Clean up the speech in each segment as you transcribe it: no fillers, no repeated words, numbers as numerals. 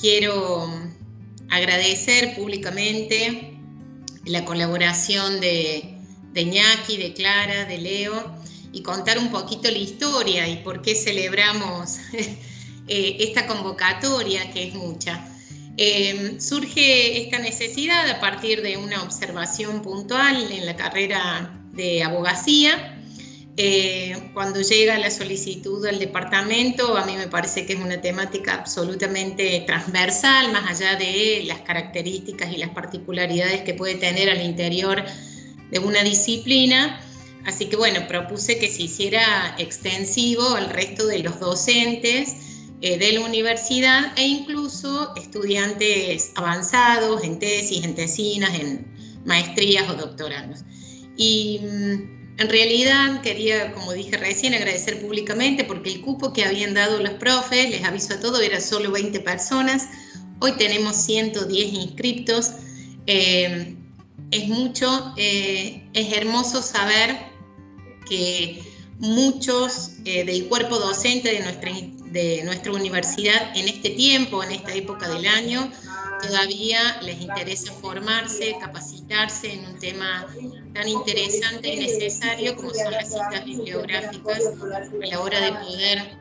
quiero agradecer públicamente la colaboración de Iñaki, de Clara, de Leo, y contar un poquito la historia y por qué celebramos esta convocatoria, que es mucha. Surge esta necesidad a partir de una observación puntual en la carrera de abogacía. Cuando llega la solicitud al departamento, a mí me parece que es una temática absolutamente transversal, más allá de las características y las particularidades que puede tener al interior de una disciplina. Así que bueno, propuse que se hiciera extensivo al resto de los docentes de la universidad e incluso estudiantes avanzados en tesis, en tesinas, en maestrías o doctorados. Y en realidad quería, como dije recién, agradecer públicamente porque el cupo que habían dado los profes, les aviso a todos, era solo 20 personas. Hoy tenemos 110 inscriptos. Es mucho, es hermoso saber que muchos del cuerpo docente de nuestra universidad en este tiempo, en esta época del año, todavía les interesa formarse, capacitarse en un tema tan interesante y necesario como son las citas bibliográficas a la hora de poder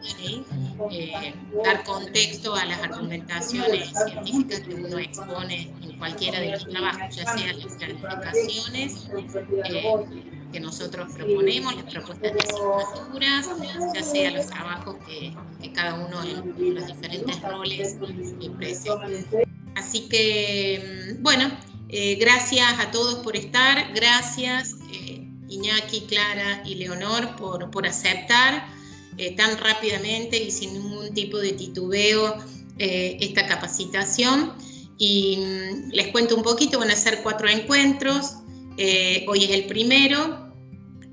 dar contexto a las argumentaciones científicas que uno expone en cualquiera de los trabajos, ya sean las planificaciones que nosotros proponemos, las propuestas de asignaturas, ya sea los trabajos que cada uno en los diferentes roles presenta. Así que, bueno, gracias a todos por estar, gracias Iñaki, Clara y Leonor por aceptar tan rápidamente y sin ningún tipo de titubeo esta capacitación. Y les cuento un poquito, van a ser 4 encuentros, hoy es el primero,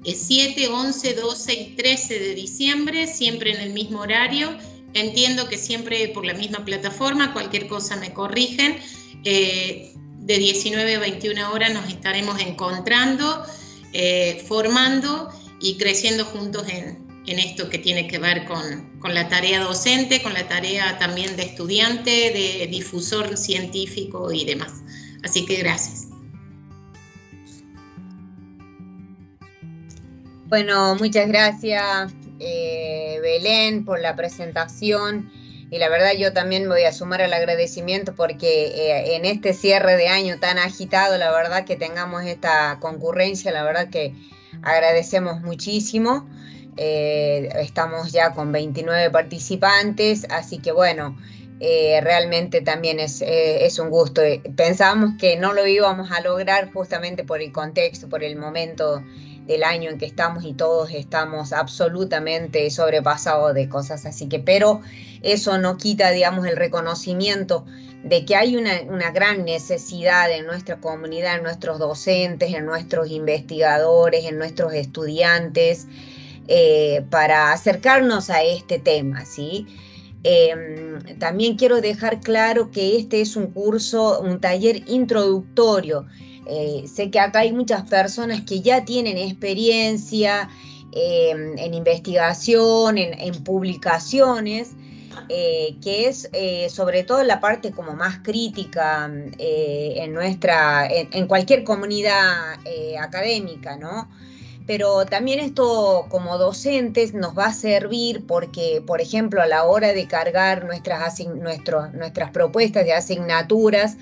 es 7, 11, 12 y 13 de diciembre, siempre en el mismo horario. Entiendo que siempre por la misma plataforma, cualquier cosa me corrigen. De 19 a 21 horas nos estaremos encontrando, formando y creciendo juntos en esto que tiene que ver con la tarea docente, con la tarea también de estudiante, de difusor científico y demás. Así que gracias. Bueno, muchas gracias Belén por la presentación, y la verdad yo también me voy a sumar al agradecimiento porque en este cierre de año tan agitado, la verdad que tengamos esta concurrencia, la verdad que agradecemos muchísimo. Estamos ya con 29 participantes, así que bueno, realmente también es un gusto. Pensábamos que no lo íbamos a lograr justamente por el contexto, por el momento del año en que estamos y todos estamos absolutamente sobrepasados de cosas, así que, pero eso no quita, digamos, el reconocimiento de que hay una gran necesidad en nuestra comunidad, en nuestros docentes, en nuestros investigadores, en nuestros estudiantes, para acercarnos a este tema, ¿sí? También quiero dejar claro que este es un curso, un taller introductorio. Sé que acá hay muchas personas que ya tienen experiencia en investigación, en publicaciones, que es sobre todo la parte como más crítica en cualquier comunidad académica, ¿no? Pero también esto como docentes nos va a servir porque, por ejemplo, a la hora de cargar nuestras propuestas de asignaturas,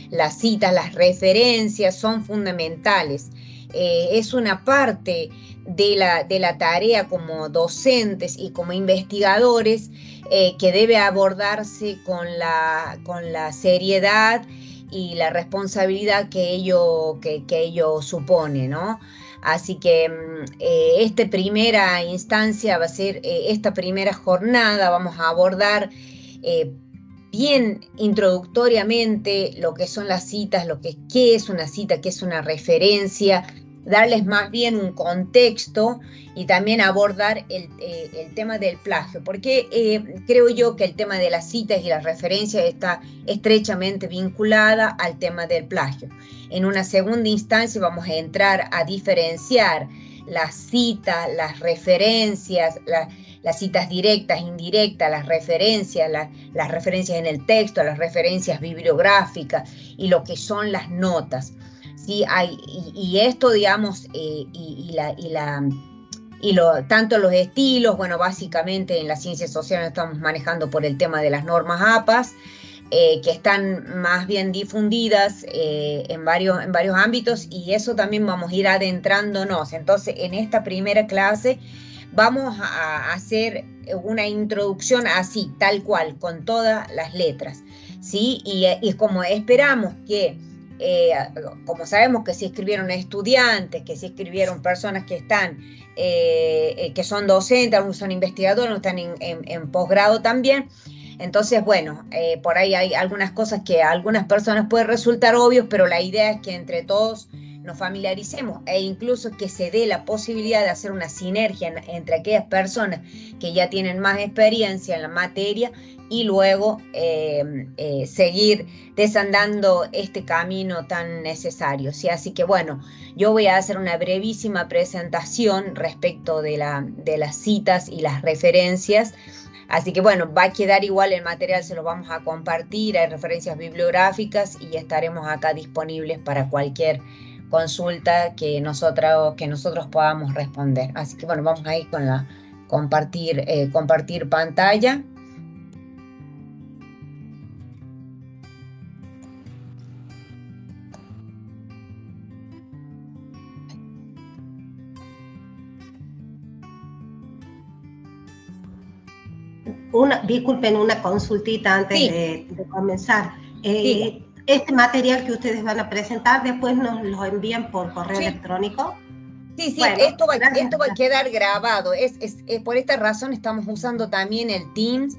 las citas, las referencias son fundamentales. Es una parte de la tarea como docentes y como investigadores que debe abordarse con la seriedad y la responsabilidad que ello supone, ¿no? Así que esta primera instancia va a ser, esta primera jornada vamos a abordar bien introductoriamente lo que son las citas, qué es una cita, qué es una referencia, darles más bien un contexto y también abordar el tema del plagio, porque creo yo que el tema de las citas y las referencias está estrechamente vinculada al tema del plagio. En una segunda instancia vamos a entrar a diferenciar las citas, las referencias, las citas directas, indirectas, las referencias en el texto, las referencias bibliográficas y lo que son las notas. ¿Sí? Y esto, digamos, tanto los estilos, bueno, básicamente en las ciencias sociales estamos manejando por el tema de las normas APAS, que están más bien difundidas en varios ámbitos, y eso también vamos a ir adentrándonos. Entonces, en esta primera clase vamos a hacer una introducción así, tal cual, con todas las letras, ¿sí? Y como esperamos que, como sabemos que se inscribieron estudiantes, que se inscribieron personas que están, que son docentes, algunos son investigadores, otros están en posgrado también. Entonces, bueno, por ahí hay algunas cosas que a algunas personas pueden resultar obvios, pero la idea es que entre todos nos familiaricemos e incluso que se dé la posibilidad de hacer una sinergia entre aquellas personas que ya tienen más experiencia en la materia y luego seguir desandando este camino tan necesario, ¿sí? Así que bueno, yo voy a hacer una brevísima presentación respecto de las citas y las referencias. Así que bueno, va a quedar igual el material, se lo vamos a compartir, hay referencias bibliográficas y estaremos acá disponibles para cualquier consulta que nosotros podamos responder. Así que bueno, vamos a ir con la compartir pantalla. Disculpen, una consultita antes de comenzar. Sí. Este material que ustedes van a presentar, después nos lo envían por correo electrónico. Sí, bueno, esto va a quedar grabado. Por esta razón estamos usando también el Teams,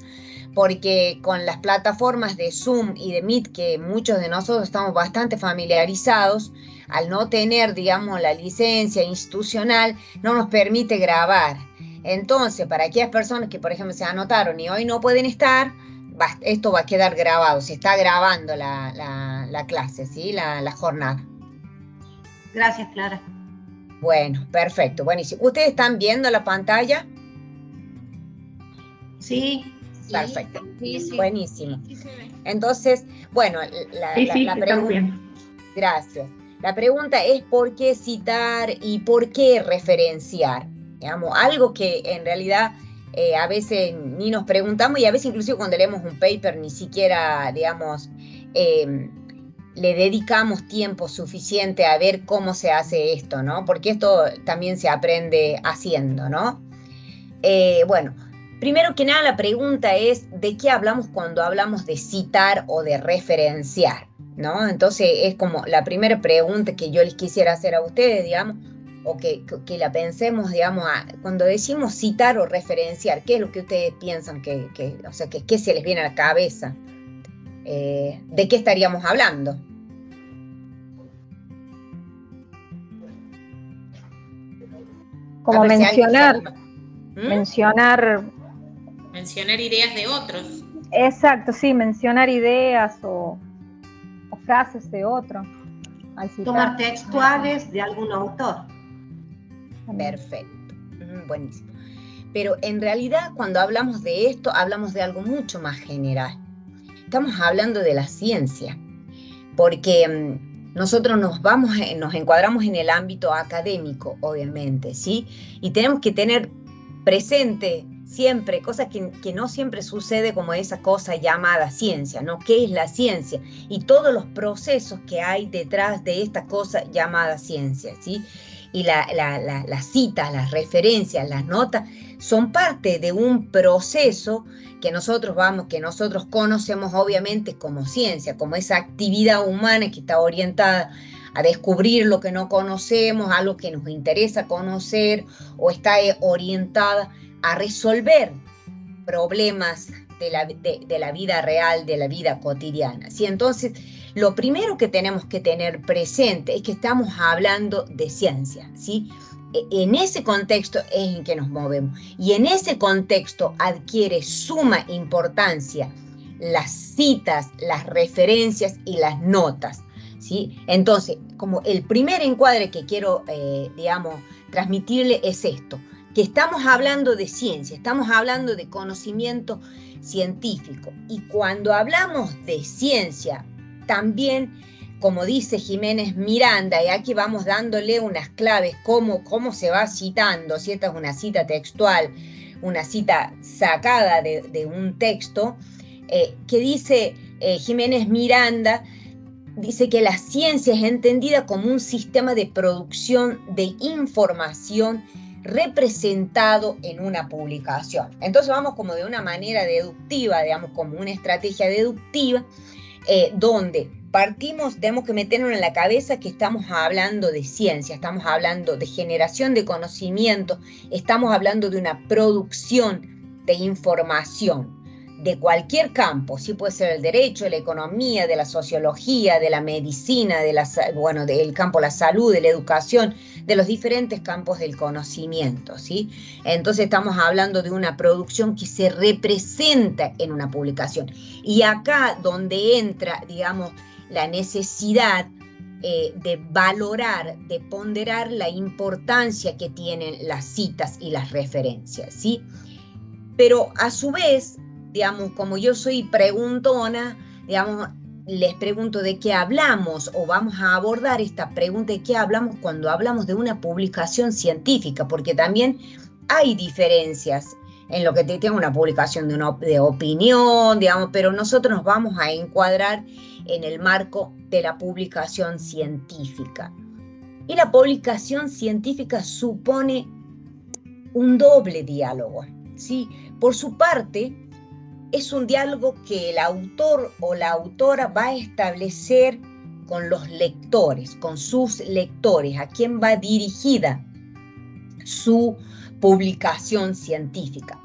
porque con las plataformas de Zoom y de Meet, que muchos de nosotros estamos bastante familiarizados, al no tener, digamos, la licencia institucional, no nos permite grabar. Entonces, para aquellas personas que, por ejemplo, se anotaron y hoy no pueden estar, esto va a quedar grabado, se está grabando la clase, ¿sí? La jornada. Gracias, Clara. Bueno, perfecto, buenísimo. ¿Ustedes están viendo la pantalla? Sí. Perfecto, sí. Buenísimo. Entonces, bueno, la pregunta... Gracias. La pregunta es ¿por qué citar y por qué referenciar? Digamos, algo que en realidad a veces ni nos preguntamos, y a veces inclusive cuando leemos un paper ni siquiera, digamos, le dedicamos tiempo suficiente a ver cómo se hace esto, ¿no? Porque esto también se aprende haciendo, ¿no? Bueno, primero que nada la pregunta es ¿de qué hablamos cuando hablamos de citar o de referenciar? ¿No? Entonces es como la primera pregunta que yo les quisiera hacer a ustedes, digamos, o que la pensemos, digamos, cuando decimos citar o referenciar, ¿qué es lo que ustedes piensan ¿qué se les viene a la cabeza? ¿De qué estaríamos hablando? Como mencionar ideas de otros. Exacto, sí, mencionar ideas o frases de otro. Tomar textuales de algún autor. Perfecto, buenísimo. Pero en realidad cuando hablamos de esto, hablamos de algo mucho más general. Estamos hablando de la ciencia, porque nosotros nos encuadramos en el ámbito académico, obviamente, ¿sí? Y tenemos que tener presente siempre, cosas que no siempre sucede, como esa cosa llamada ciencia, ¿no? ¿Qué es la ciencia? Y todos los procesos que hay detrás de esta cosa llamada ciencia, ¿sí? Y las citas, las referencias, las notas, son parte de un proceso que nosotros conocemos obviamente como ciencia, como esa actividad humana que está orientada a descubrir lo que no conocemos, algo que nos interesa conocer, o está orientada a resolver problemas de la vida real, de la vida cotidiana, ¿sí? Entonces, lo primero que tenemos que tener presente es que estamos hablando de ciencia, ¿sí? En ese contexto es en que nos movemos, y en ese contexto adquiere suma importancia las citas, las referencias y las notas, ¿sí? Entonces, como el primer encuadre que quiero, digamos, transmitirle es esto, que estamos hablando de ciencia, estamos hablando de conocimiento científico. Y cuando hablamos de ciencia, también, como dice Jiménez Miranda, y aquí vamos dándole unas claves, cómo se va citando, si esta es una cita textual, una cita sacada de un texto, que dice Jiménez Miranda, dice que la ciencia es entendida como un sistema de producción de información representado en una publicación. Entonces vamos como de una manera deductiva, digamos, como una estrategia deductiva, donde partimos, tenemos que meternos en la cabeza que estamos hablando de ciencia, estamos hablando de generación de conocimiento, estamos hablando de una producción de información de cualquier campo, sí, puede ser el derecho, de la economía, de la sociología, de la medicina, del campo de la salud, de la educación, de los diferentes campos del conocimiento, ¿sí? Entonces estamos hablando de una producción que se representa en una publicación. Y acá donde entra, digamos, la necesidad de valorar, de ponderar la importancia que tienen las citas y las referencias, ¿sí? Pero a su vez, digamos, como yo soy preguntona, digamos, les pregunto de qué hablamos, o vamos a abordar esta pregunta de qué hablamos cuando hablamos de una publicación científica, porque también hay diferencias en lo que tiene una publicación de opinión, digamos, pero nosotros nos vamos a encuadrar en el marco de la publicación científica. Y la publicación científica supone un doble diálogo, ¿sí? Por su parte, es un diálogo que el autor o la autora va a establecer con los lectores, con sus lectores, a quien va dirigida su publicación científica.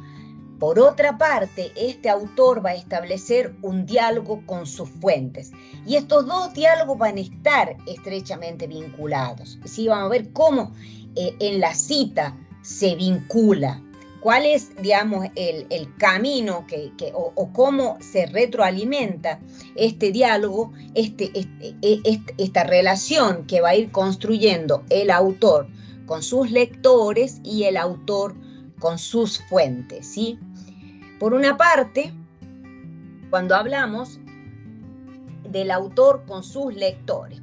Por otra parte, este autor va a establecer un diálogo con sus fuentes. Y estos dos diálogos van a estar estrechamente vinculados. ¿Sí? Vamos a ver cómo en la cita se vincula. ¿Cuál es, digamos, el camino o cómo se retroalimenta este diálogo, esta relación que va a ir construyendo el autor con sus lectores y el autor con sus fuentes, ¿sí? Por una parte, cuando hablamos del autor con sus lectores,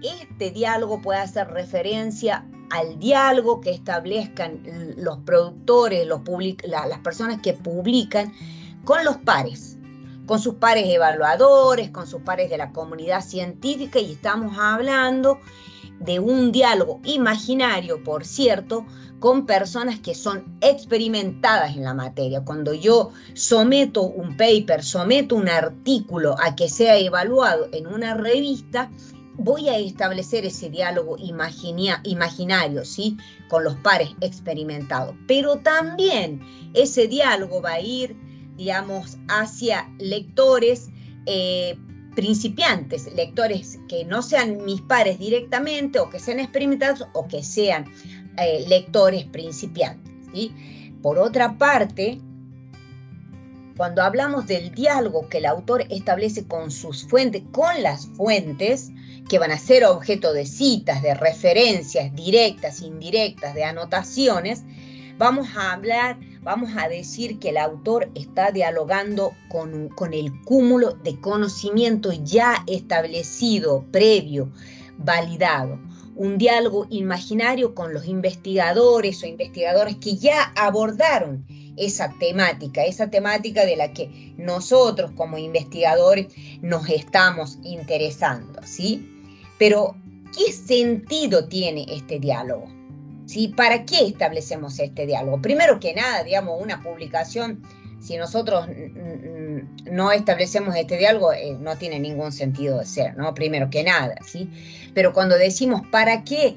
este diálogo puede hacer referencia al diálogo que establezcan los productores, las personas que publican con los pares, con sus pares evaluadores, con sus pares de la comunidad científica, y estamos hablando de un diálogo imaginario, por cierto, con personas que son experimentadas en la materia. Cuando yo someto un paper, someto un artículo a que sea evaluado en una revista, voy a establecer ese diálogo imaginario, ¿sí? Con los pares experimentados. Pero también ese diálogo va a ir, digamos, hacia lectores principiantes, lectores que no sean mis pares directamente, o que sean experimentados, o que sean lectores principiantes, ¿sí? Por otra parte, cuando hablamos del diálogo que el autor establece con sus fuentes, con las fuentes, que van a ser objeto de citas, de referencias directas, indirectas, de anotaciones, vamos a decir que el autor está dialogando con el cúmulo de conocimiento ya establecido, previo, validado. Un diálogo imaginario con los investigadores o investigadores que ya abordaron esa temática de la que nosotros como investigadores nos estamos interesando, ¿sí? Pero, ¿qué sentido tiene este diálogo? ¿Sí? ¿Para qué establecemos este diálogo? Primero que nada, digamos, una publicación, si nosotros no establecemos este diálogo, no tiene ningún sentido de ser, ¿no? Primero que nada, ¿sí? Pero cuando decimos ¿para qué?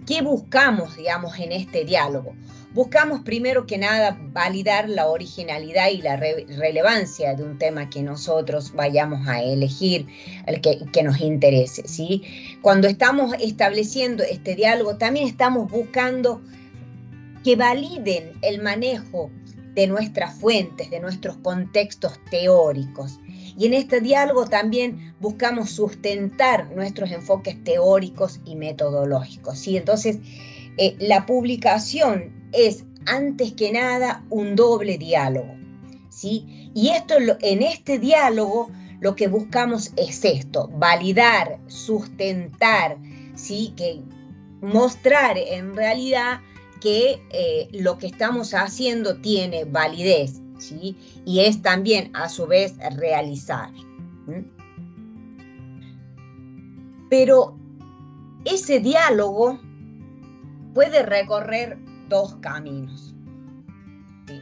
¿Qué buscamos, digamos, en este diálogo? Buscamos primero que nada validar la originalidad y la relevancia de un tema que nosotros vayamos a elegir, el que nos interese, ¿sí? Cuando estamos estableciendo este diálogo, también estamos buscando que validen el manejo de nuestras fuentes, de nuestros contextos teóricos. Y en este diálogo también buscamos sustentar nuestros enfoques teóricos y metodológicos, ¿sí? Entonces, la publicación es antes que nada un doble diálogo, ¿sí? Y en este diálogo lo que buscamos es esto: validar, sustentar, ¿sí? Que mostrar en realidad que lo que estamos haciendo tiene validez, ¿sí? Y es también a su vez realizar. Pero ese diálogo puede recorrer dos caminos, ¿sí?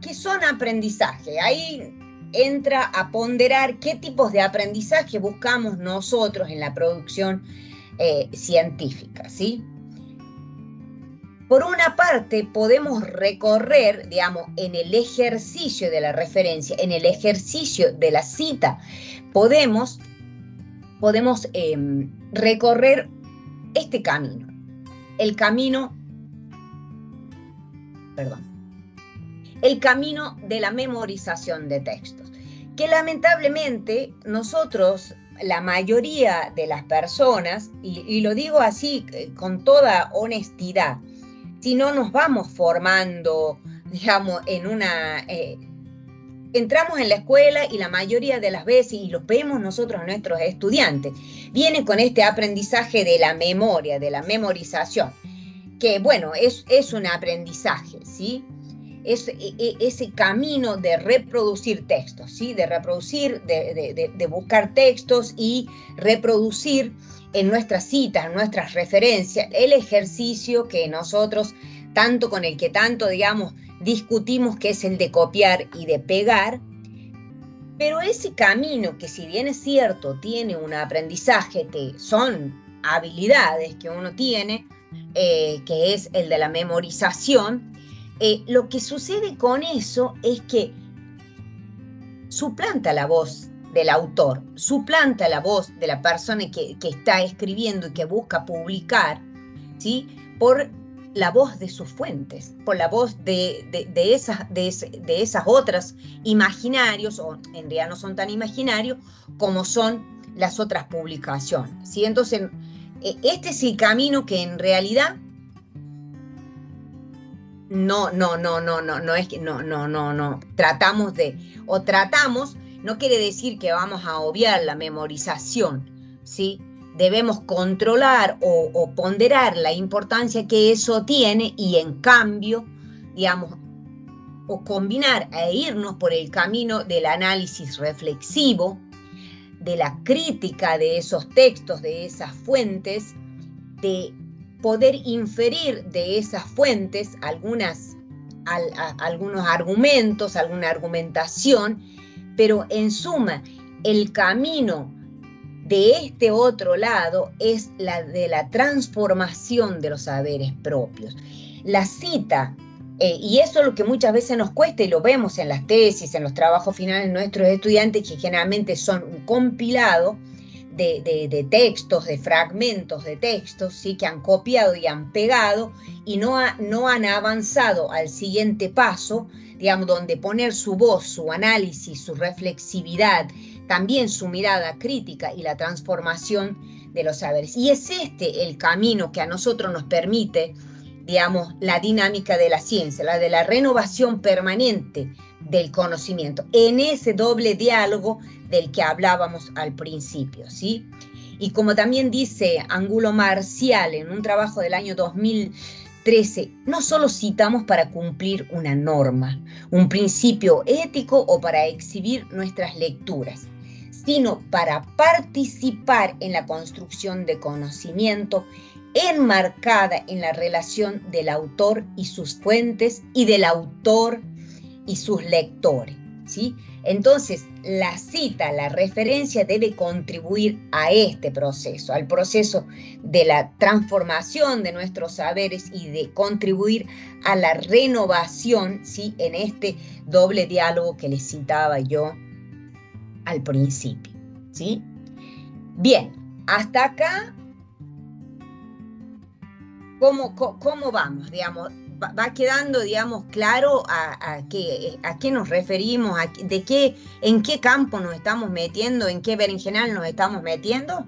Que son aprendizaje. Ahí entra a ponderar qué tipos de aprendizaje buscamos nosotros en la producción científica, ¿sí? Por una parte, podemos recorrer, digamos, en el ejercicio de la referencia, en el ejercicio de la cita, podemos recorrer este camino, el camino de la memorización de textos, que lamentablemente nosotros, la mayoría de las personas, y lo digo así con toda honestidad, si no nos vamos formando, digamos, entramos en la escuela y la mayoría de las veces, y lo vemos nosotros a nuestros estudiantes, vienen con este aprendizaje de la memoria, de la memorización, que bueno, es un aprendizaje, ¿sí? Es ese camino de reproducir textos, ¿sí? De reproducir, de buscar textos y reproducir en nuestras citas, en nuestras referencias, el ejercicio que nosotros, con el que tanto, digamos, discutimos, que es el de copiar y de pegar. Pero ese camino, que si bien es cierto, tiene un aprendizaje, que son habilidades que uno tiene, que es el de la memorización, lo que sucede con eso es que suplanta la voz del autor, suplanta la voz de la persona que está escribiendo y que busca publicar, ¿sí? Por la voz de sus fuentes, por la voz de esas otras imaginarios, o en realidad no son tan imaginarios como son las otras publicaciones, ¿sí? Entonces, este es el camino que en realidad tratamos, no quiere decir que vamos a obviar la memorización, ¿sí? Debemos controlar o ponderar la importancia que eso tiene, y en cambio, digamos, o combinar e irnos por el camino del análisis reflexivo, de la crítica de esos textos, de esas fuentes, de poder inferir de esas fuentes algunos argumentos, alguna argumentación, pero en suma, el camino de este otro lado es la de la transformación de los saberes propios. La cita, y eso es lo que muchas veces nos cuesta, y lo vemos en las tesis, en los trabajos finales de nuestros estudiantes, que generalmente son un compilado de textos, de fragmentos de textos, ¿sí? Que han copiado y han pegado, y no han avanzado al siguiente paso, digamos, donde poner su voz, su análisis, su reflexividad, también su mirada crítica y la transformación de los saberes. Y es este el camino que a nosotros nos permite, digamos, la dinámica de la ciencia, la de la renovación permanente del conocimiento, en ese doble diálogo del que hablábamos al principio, ¿sí? Y como también dice Angulo Marcial en un trabajo del año 2013, no solo citamos para cumplir una norma, un principio ético o para exhibir nuestras lecturas, sino para participar en la construcción de conocimiento enmarcada en la relación del autor y sus fuentes, y del autor y sus lectores, ¿sí? Entonces, la cita, la referencia debe contribuir a este proceso, al proceso de la transformación de nuestros saberes y de contribuir a la renovación, ¿sí? En este doble diálogo que les citaba yo al principio, ¿sí? Bien, hasta acá, ¿cómo vamos? Digamos, va quedando, digamos, claro a qué nos referimos, en qué campo nos estamos metiendo, en qué berenjenal nos estamos metiendo.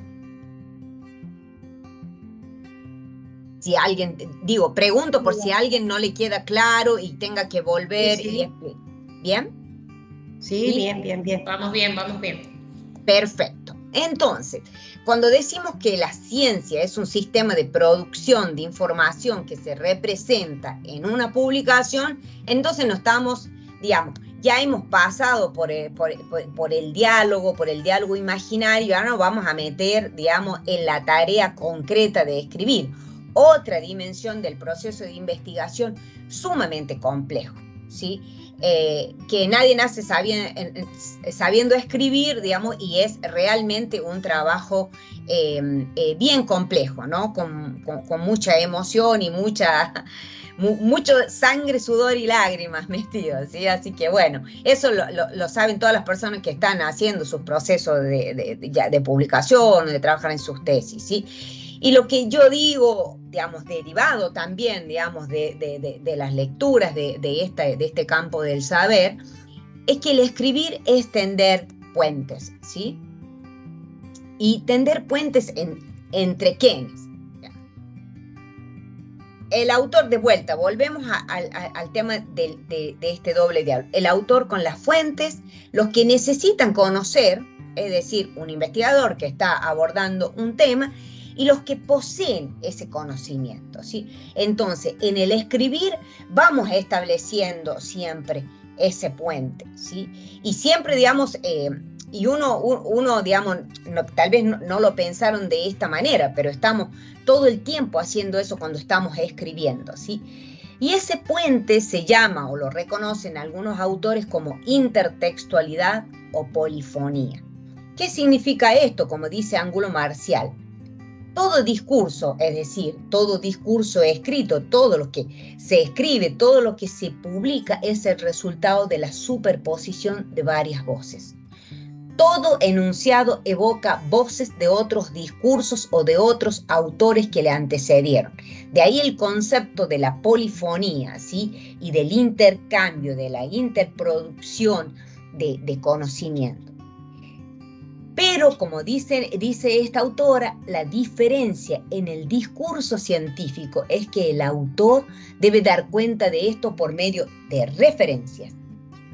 Si alguien, digo, pregunto por si a alguien no le queda claro y tenga que volver y ¿bien? Sí, bien. Vamos bien. Perfecto. Entonces, cuando decimos que la ciencia es un sistema de producción de información que se representa en una publicación, entonces no estamos, digamos, ya hemos pasado por el diálogo imaginario, ahora nos vamos a meter, digamos, en la tarea concreta de escribir. Otra dimensión del proceso de investigación sumamente complejo, ¿sí? Que nadie nace sabiendo escribir, digamos, y es realmente un trabajo bien complejo, ¿no? Con mucha emoción y mucho sangre, sudor y lágrimas metidos, ¿sí? Así que bueno, eso lo saben todas las personas que están haciendo sus procesos de publicación o de trabajar en sus tesis, ¿sí? Y lo que yo digo, digamos, derivado también, digamos, de las lecturas de este campo del saber, es que el escribir es tender puentes, ¿sí? Y tender puentes entre quiénes. El autor, de vuelta, volvemos al tema de este doble diálogo. El autor con las fuentes, los que necesitan conocer, es decir, un investigador que está abordando un tema, y los que poseen ese conocimiento, ¿sí? Entonces, en el escribir vamos estableciendo siempre ese puente, ¿sí? Y siempre, digamos, y uno digamos, tal vez no lo pensaron de esta manera, pero estamos todo el tiempo haciendo eso cuando estamos escribiendo, ¿sí? Y ese puente se llama, o lo reconocen algunos autores, como intertextualidad o polifonía. ¿Qué significa esto? Como dice Ángulo Marcial, todo discurso, es decir, todo discurso escrito, todo lo que se escribe, todo lo que se publica es el resultado de la superposición de varias voces. Todo enunciado evoca voces de otros discursos o de otros autores que le antecedieron. De ahí el concepto de la polifonía, ¿sí? Y del intercambio, de la interproducción de conocimiento. Pero, como dice esta autora, la diferencia en el discurso científico es que el autor debe dar cuenta de esto por medio de referencias,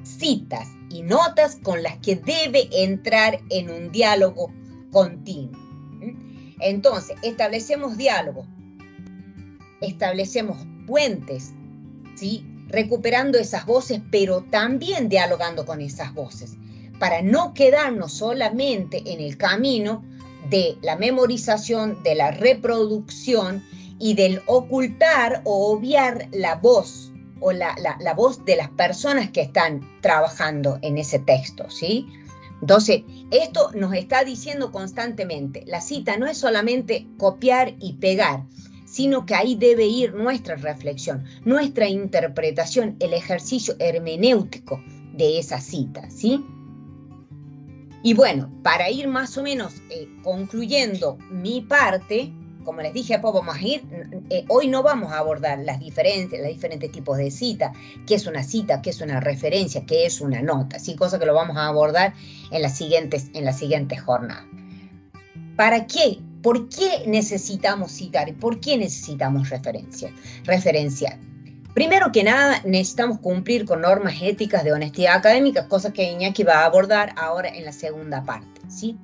citas y notas con las que debe entrar en un diálogo continuo. Entonces, establecemos diálogo, establecemos puentes, ¿sí? Recuperando esas voces, pero también dialogando con esas voces, para no quedarnos solamente en el camino de la memorización, de la reproducción y del ocultar o obviar la voz o la voz de las personas que están trabajando en ese texto, ¿sí? Entonces, esto nos está diciendo constantemente, la cita no es solamente copiar y pegar, sino que ahí debe ir nuestra reflexión, nuestra interpretación, el ejercicio hermenéutico de esa cita, ¿sí? Y bueno, para ir más o menos concluyendo mi parte, como les dije, pues vamos a ir, hoy no vamos a abordar los diferentes tipos de cita, qué es una cita, qué es una referencia, qué es una nota, ¿sí? Cosa que lo vamos a abordar en las siguientes jornadas. ¿Para qué? ¿Por qué necesitamos citar? ¿Por qué necesitamos referenciar? Primero que nada, necesitamos cumplir con normas éticas de honestidad académica, cosa que Iñaki va a abordar ahora en la segunda parte, ¿sí?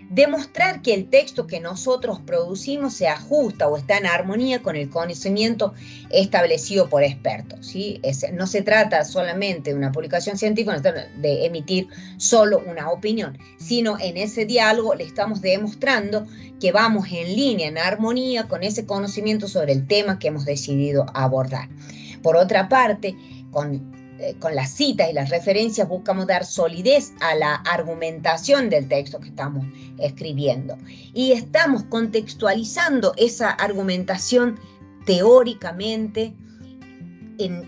Demostrar que el texto que nosotros producimos se ajusta o está en armonía con el conocimiento establecido por expertos, ¿sí? No se trata solamente de una publicación científica, de emitir solo una opinión, sino en ese diálogo le estamos demostrando que vamos en línea, en armonía con ese conocimiento sobre el tema que hemos decidido abordar. Por otra parte, con las citas y las referencias buscamos dar solidez a la argumentación del texto que estamos escribiendo. Y estamos contextualizando esa argumentación teóricamente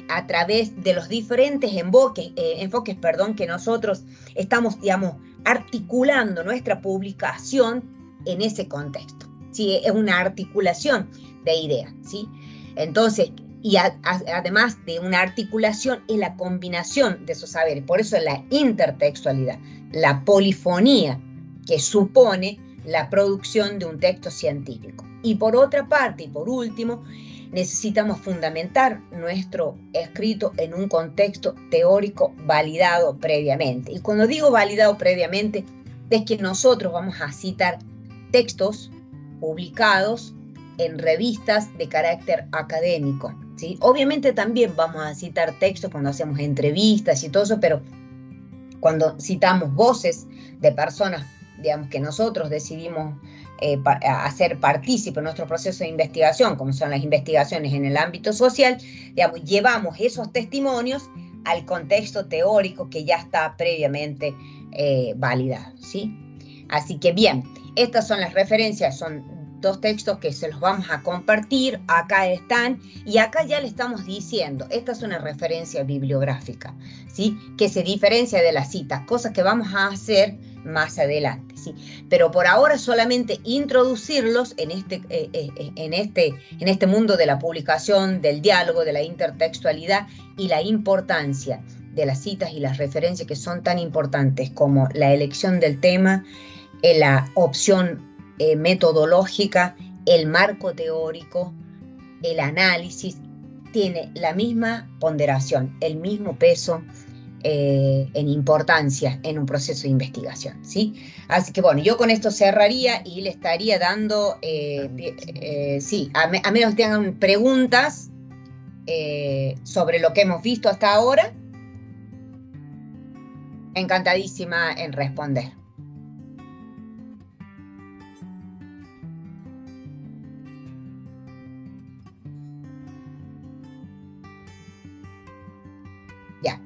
a través de los diferentes enfoques que nosotros estamos, digamos, articulando nuestra publicación en ese contexto, ¿sí? Es una articulación de ideas, ¿sí? Entonces, y además de una articulación, es la combinación de esos saberes. Por eso es la intertextualidad, la polifonía, que supone la producción de un texto científico. Y por otra parte, y por último, necesitamos fundamentar nuestro escrito en un contexto teórico validado previamente. Y cuando digo validado previamente, es que nosotros vamos a citar textos publicados en revistas de carácter académico, ¿sí? Obviamente también vamos a citar textos cuando hacemos entrevistas y todo eso, pero cuando citamos voces de personas, digamos, que nosotros decidimos hacer partícipe en nuestro proceso de investigación, como son las investigaciones en el ámbito social, digamos, llevamos esos testimonios al contexto teórico que ya está previamente validado, ¿sí? Así que bien, estas son las referencias, son 2 textos que se los vamos a compartir, acá están, y acá ya le estamos diciendo, esta es una referencia bibliográfica, ¿sí? Que se diferencia de las citas, cosas que vamos a hacer más adelante, ¿sí? Pero por ahora solamente introducirlos en este mundo de la publicación, del diálogo, de la intertextualidad y la importancia de las citas y las referencias que son tan importantes como la elección del tema, la opción metodológica, el marco teórico, el análisis, tiene la misma ponderación, el mismo peso en importancia en un proceso de investigación, ¿sí? Así que bueno, yo con esto cerraría y le estaría dando, sí, a menos que tengan preguntas sobre lo que hemos visto hasta ahora, encantadísima en responder. Ya.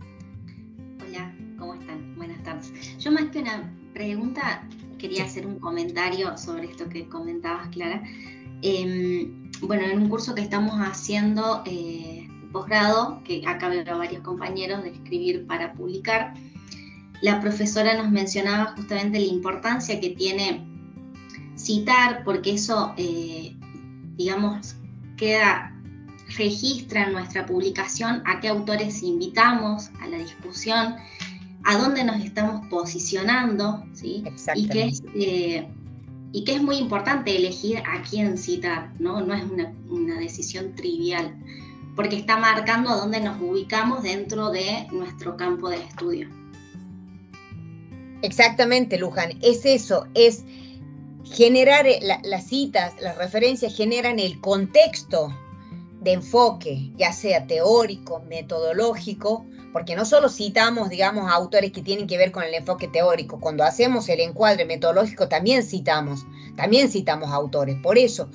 Hola, ¿cómo están? Buenas tardes. Yo más que una pregunta, quería hacer un comentario sobre esto que comentabas, Clara. Bueno, en un curso que estamos haciendo posgrado, que acá veo a varios compañeros de escribir para publicar, la profesora nos mencionaba justamente la importancia que tiene citar, porque eso, digamos, registra en nuestra publicación a qué autores invitamos a la discusión, a dónde nos estamos posicionando, ¿sí? Y que es muy importante elegir a quién citar, ¿no? No es una decisión trivial, porque está marcando a dónde nos ubicamos dentro de nuestro campo de estudio. Exactamente, Luján, es eso, es generar las citas, las referencias generan el contexto de enfoque, ya sea teórico, metodológico, porque no solo citamos, digamos, autores que tienen que ver con el enfoque teórico, cuando hacemos el encuadre metodológico también citamos autores. Por eso,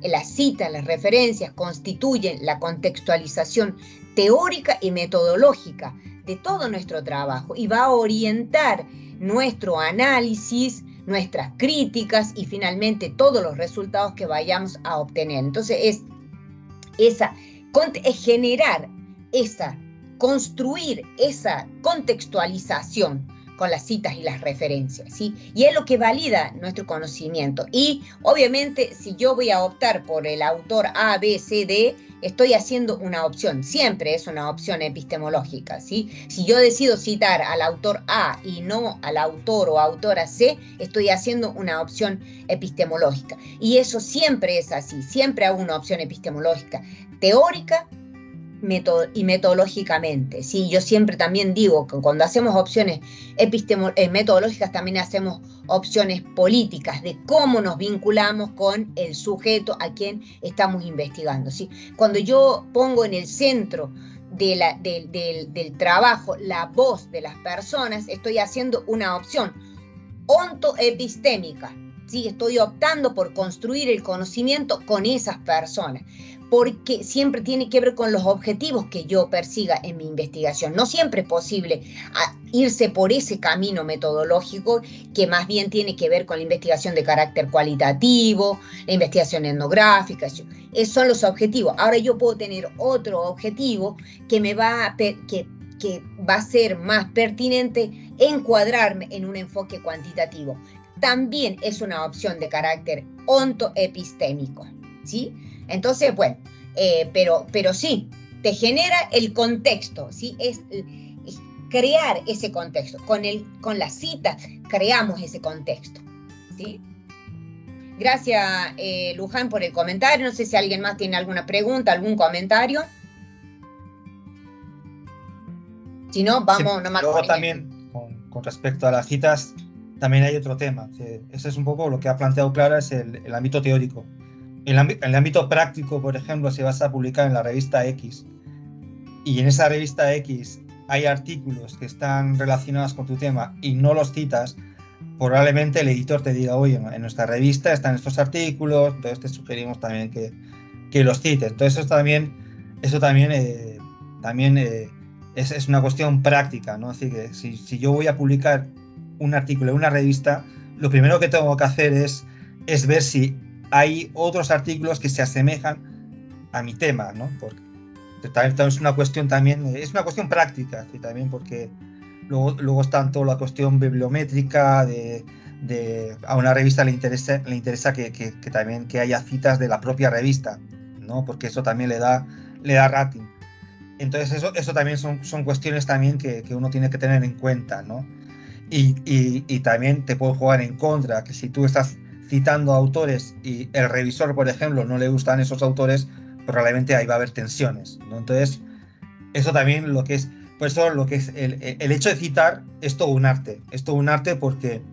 las citas, las referencias constituyen la contextualización teórica y metodológica de todo nuestro trabajo y va a orientar nuestro análisis, nuestras críticas y finalmente todos los resultados que vayamos a obtener. Entonces es construir esa contextualización con las citas y las referencias, ¿sí? Y es lo que valida nuestro conocimiento. Y obviamente si yo voy a optar por el autor A, B, C, D, estoy haciendo una opción, siempre es una opción epistemológica, ¿sí? Si yo decido citar al autor A y no al autor o autora C, estoy haciendo una opción epistemológica. Y eso siempre es así, siempre hago una opción epistemológica, teórica y metodológicamente, ¿sí? Yo siempre también digo que cuando hacemos opciones metodológicas también hacemos opciones políticas de cómo nos vinculamos con el sujeto a quien estamos investigando, ¿sí? Cuando yo pongo en el centro del trabajo la voz de las personas, estoy haciendo una opción ontoepistémica, ¿sí? Estoy optando por construir el conocimiento con esas personas, porque siempre tiene que ver con los objetivos que yo persiga en mi investigación. No siempre es posible irse por ese camino metodológico que más bien tiene que ver con la investigación de carácter cualitativo, la investigación etnográfica. Esos son los objetivos. Ahora yo puedo tener otro objetivo que va a ser más pertinente encuadrarme en un enfoque cuantitativo. También es una opción de carácter ontoepistémico, ¿sí? Entonces, bueno, pero sí, te genera el contexto, ¿sí? Es crear ese contexto. Con las citas creamos ese contexto, ¿sí? Gracias, Luján, por el comentario. No sé si alguien más tiene alguna pregunta, algún comentario. Si no, vamos sí, nomás. Luego también, con respecto a las citas, también hay otro tema. Ese es un poco lo que ha planteado Clara, es el ámbito teórico. En el ámbito práctico, por ejemplo, si vas a publicar en la revista X y en esa revista X hay artículos que están relacionados con tu tema y no los citas, probablemente el editor te diga, oye, en nuestra revista están estos artículos, entonces te sugerimos también que los cites. Entonces eso también es una cuestión práctica, ¿no? Así que si yo voy a publicar un artículo en una revista, lo primero que tengo que hacer es ver si hay otros artículos que se asemejan a mi tema, ¿no? Porque también es una cuestión práctica, ¿sí? También porque luego está toda la cuestión bibliométrica a una revista le interesa que también que haya citas de la propia revista, ¿no? Porque eso también le da rating. Entonces eso también son cuestiones también que uno tiene que tener en cuenta, ¿no? Y también te puede jugar en contra, que si tú estás citando autores y el revisor, por ejemplo, no le gustan esos autores, probablemente ahí va a haber tensiones, ¿no? Entonces, eso también por eso lo que es el hecho de citar es todo un arte. Es todo un arte porque,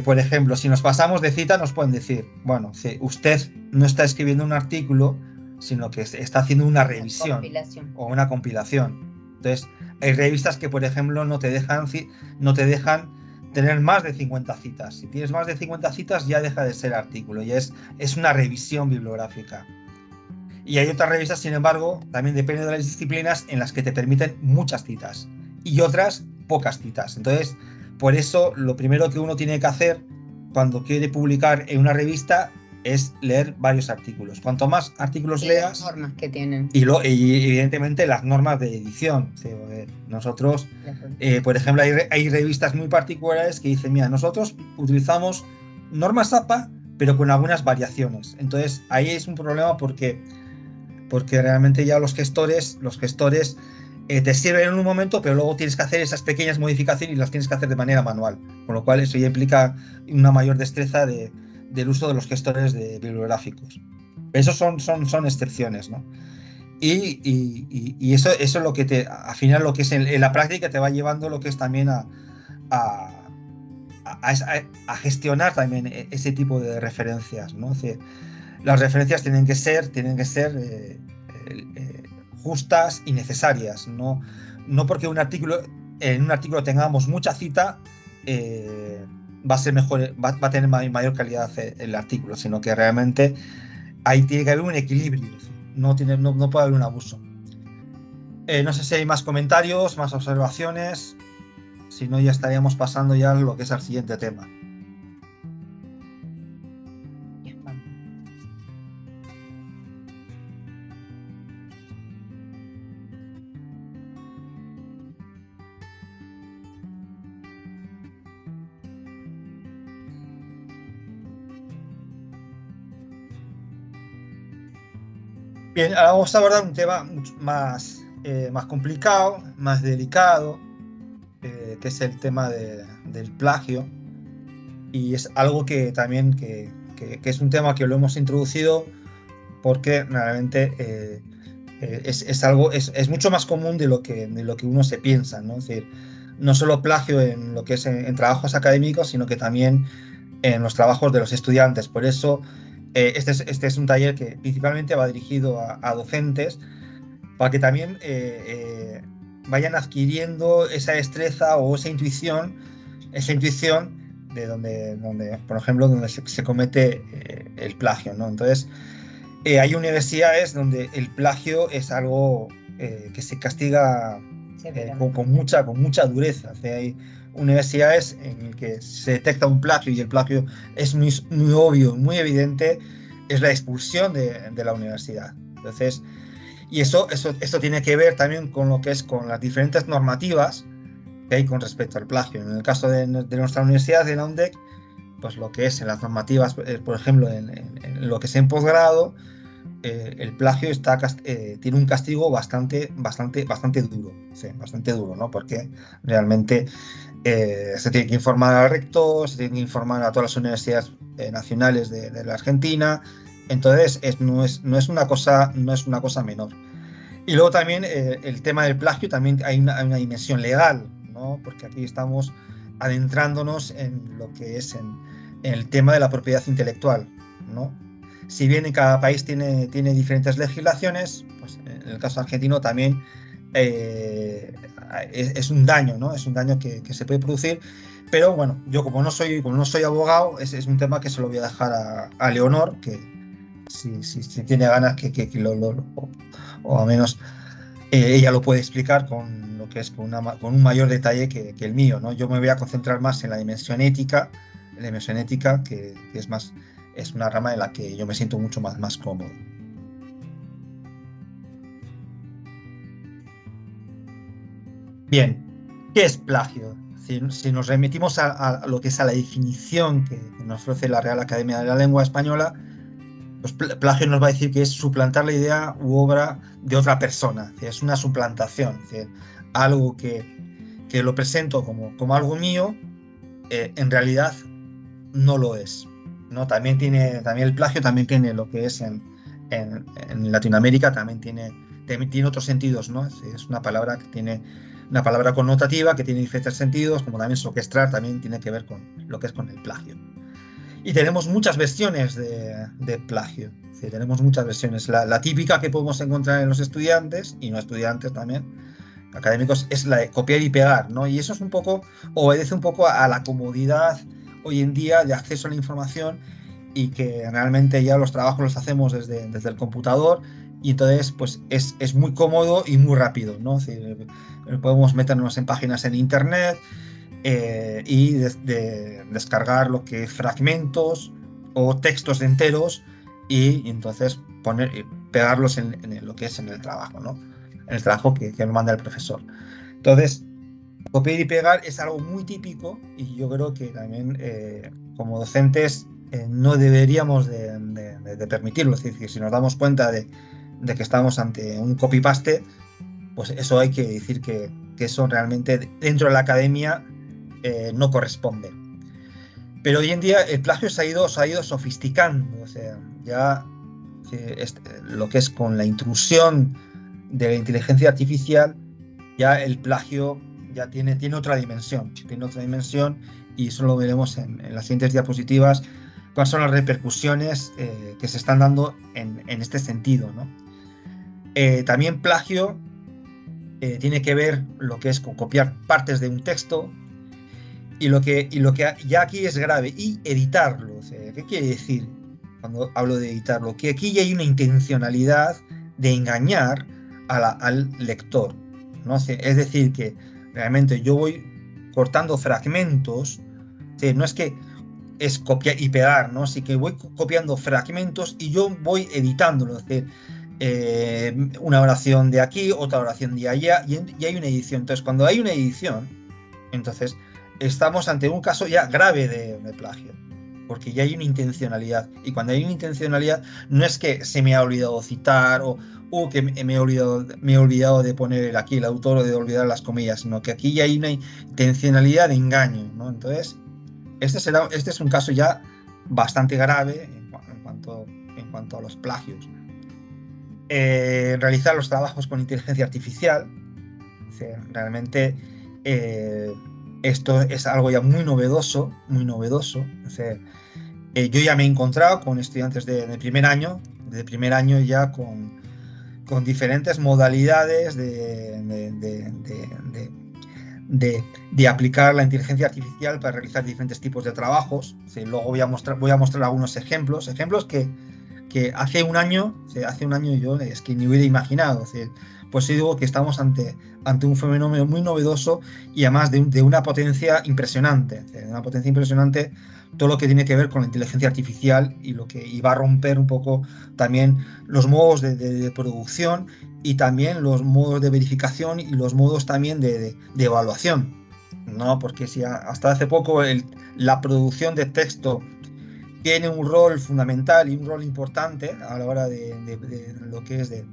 por ejemplo, si nos pasamos de cita, nos pueden decir, bueno, si usted no está escribiendo un artículo, sino que está haciendo una revisión o una compilación. Entonces, hay revistas que, por ejemplo, no te dejan tener más de 50 citas. Si tienes más de 50 citas, ya deja de ser artículo, ya es una revisión bibliográfica. Y hay otras revistas, sin embargo, también depende de las disciplinas, en las que te permiten muchas citas y otras pocas citas. Entonces, por eso, lo primero que uno tiene que hacer cuando quiere publicar en una revista es leer varios artículos. Cuanto más artículos leas, las normas que tienen. Y evidentemente las normas de edición. ¿Sí? Nosotros, por ejemplo, hay revistas muy particulares que dicen, mira, nosotros utilizamos normas APA, pero con algunas variaciones. Entonces, ahí es un problema porque realmente ya los gestores te sirven en un momento, pero luego tienes que hacer esas pequeñas modificaciones y las tienes que hacer de manera manual. Con lo cual, eso ya implica una mayor destreza del uso de los gestores bibliográficos. Esos son excepciones, ¿no? Y eso es lo que al final, lo que es en la práctica, te va llevando lo que es también a gestionar también ese tipo de referencias, ¿no? Es decir, las referencias tienen que ser justas y necesarias, no porque en un artículo tengamos mucha cita, va a ser mejor, va a tener mayor calidad el artículo, sino que realmente ahí tiene que haber un equilibrio, no puede haber un abuso. No sé si hay más comentarios, más observaciones, si no ya estaríamos pasando ya a lo que es el siguiente tema. Bien, ahora vamos a abordar un tema mucho más complicado, más delicado, que es el tema del plagio. Y es algo que también que es un tema que lo hemos introducido porque realmente es mucho más común de lo que uno se piensa, ¿no? Es decir, no solo plagio en lo que es en trabajos académicos, sino que también en los trabajos de los estudiantes. Por eso este es un taller que principalmente va dirigido a docentes, para que también vayan adquiriendo esa destreza o esa intuición de donde por ejemplo, donde se comete el plagio, ¿no? Entonces, hay universidades donde el plagio es algo que se castiga con mucha dureza. O sea, hay universidades en las que se detecta un plagio y el plagio es muy obvio, muy evidente, es la expulsión de la universidad. Entonces, y esto tiene que ver también con lo que es con las diferentes normativas que hay con respecto al plagio. En el caso de nuestra universidad, de la UNDEC, pues lo que es en las normativas, por ejemplo, en lo que es en posgrado, el plagio tiene un castigo bastante duro, sí, bastante duro, ¿no? Porque realmente se tiene que informar al rector, se tiene que informar a todas las universidades nacionales de la Argentina. Entonces no es una cosa menor. Y luego también el tema del plagio, también hay una dimensión legal, ¿no? Porque aquí estamos adentrándonos en lo que es en el tema de la propiedad intelectual, ¿no? Si bien en cada país tiene diferentes legislaciones, pues en el caso argentino también es un daño, ¿no? Es un daño que se puede producir. Pero bueno, yo como no soy abogado, es un tema que se lo voy a dejar a Leonor, que si tiene ganas o al menos ella lo puede explicar con lo que es con un mayor detalle que el mío, ¿no? Yo me voy a concentrar más en la dimensión ética, que es una rama en la que yo me siento mucho más cómodo. Bien, ¿qué es plagio? Si nos remitimos a lo que es a la definición que nos ofrece la Real Academia de la Lengua Española, pues plagio nos va a decir que es suplantar la idea u obra de otra persona, es una suplantación, es decir, algo que lo presento como algo mío, en realidad no lo es, ¿no? También el plagio también tiene lo que es en Latinoamérica, también tiene otros sentidos, ¿no? Es una palabra que tiene una palabra connotativa que tiene diferentes sentidos, como también soquestrar también tiene que ver con lo que es con el plagio. Y tenemos muchas versiones de plagio. Sí, tenemos muchas versiones. La típica que podemos encontrar en los estudiantes, y no estudiantes también, académicos, es la de copiar y pegar, ¿no? Y eso es obedece un poco a la comodidad hoy en día de acceso a la información, y que realmente ya los trabajos los hacemos desde el computador, y entonces pues es muy cómodo y muy rápido, ¿no? Es decir, podemos meternos en páginas en internet y descargar lo que fragmentos o textos enteros y entonces pegarlos en lo que es en el trabajo, ¿no? En el trabajo que me manda el profesor. Entonces, copiar y pegar es algo muy típico, y yo creo que también como docentes no deberíamos de permitirlo. Es decir, si nos damos cuenta de que estamos ante un copy-paste, pues eso hay que decir que eso realmente dentro de la academia no corresponde. Pero hoy en día el plagio se ha ido sofisticando, o sea, ya lo que es con la intrusión de la inteligencia artificial, ya el plagio ya tiene otra dimensión, y eso lo veremos en las siguientes diapositivas, cuáles son las repercusiones que se están dando en este sentido, ¿no? También plagio tiene que ver lo que es con copiar partes de un texto, y lo que ya aquí es grave, y editarlo. O sea, ¿qué quiere decir cuando hablo de editarlo? Que aquí ya hay una intencionalidad de engañar al lector, ¿no? Es decir, que realmente yo voy cortando fragmentos, ¿sí? No es que es copiar y pegar, ¿no? Así que voy copiando fragmentos y yo voy editándolo, es decir, una oración de aquí, otra oración de allá, y hay una edición. Entonces, cuando hay una edición, entonces estamos ante un caso ya grave de plagio, porque ya hay una intencionalidad, y cuando hay una intencionalidad no es que se me ha olvidado citar o que me he olvidado de poner aquí el autor o de olvidar las comillas, sino que aquí ya hay una intencionalidad de engaño, ¿no? Entonces, este es un caso ya bastante grave en cuanto a los plagios. Realizar los trabajos con inteligencia artificial, realmente esto es algo ya muy novedoso. Yo ya me he encontrado con estudiantes de primer año ya con diferentes modalidades de aplicar la inteligencia artificial para realizar diferentes tipos de trabajos. Luego voy a mostrar algunos ejemplos que hace un año yo es que ni hubiera imaginado. Pues sí, digo que estamos ante un fenómeno muy novedoso, y además de una potencia impresionante. Todo lo que tiene que ver con la inteligencia artificial, y va a romper un poco también los modos de producción, y también los modos de verificación, y los modos también de evaluación, ¿no? Porque si hasta hace poco la producción de texto tiene un rol fundamental y un rol importante a la hora de lo que es de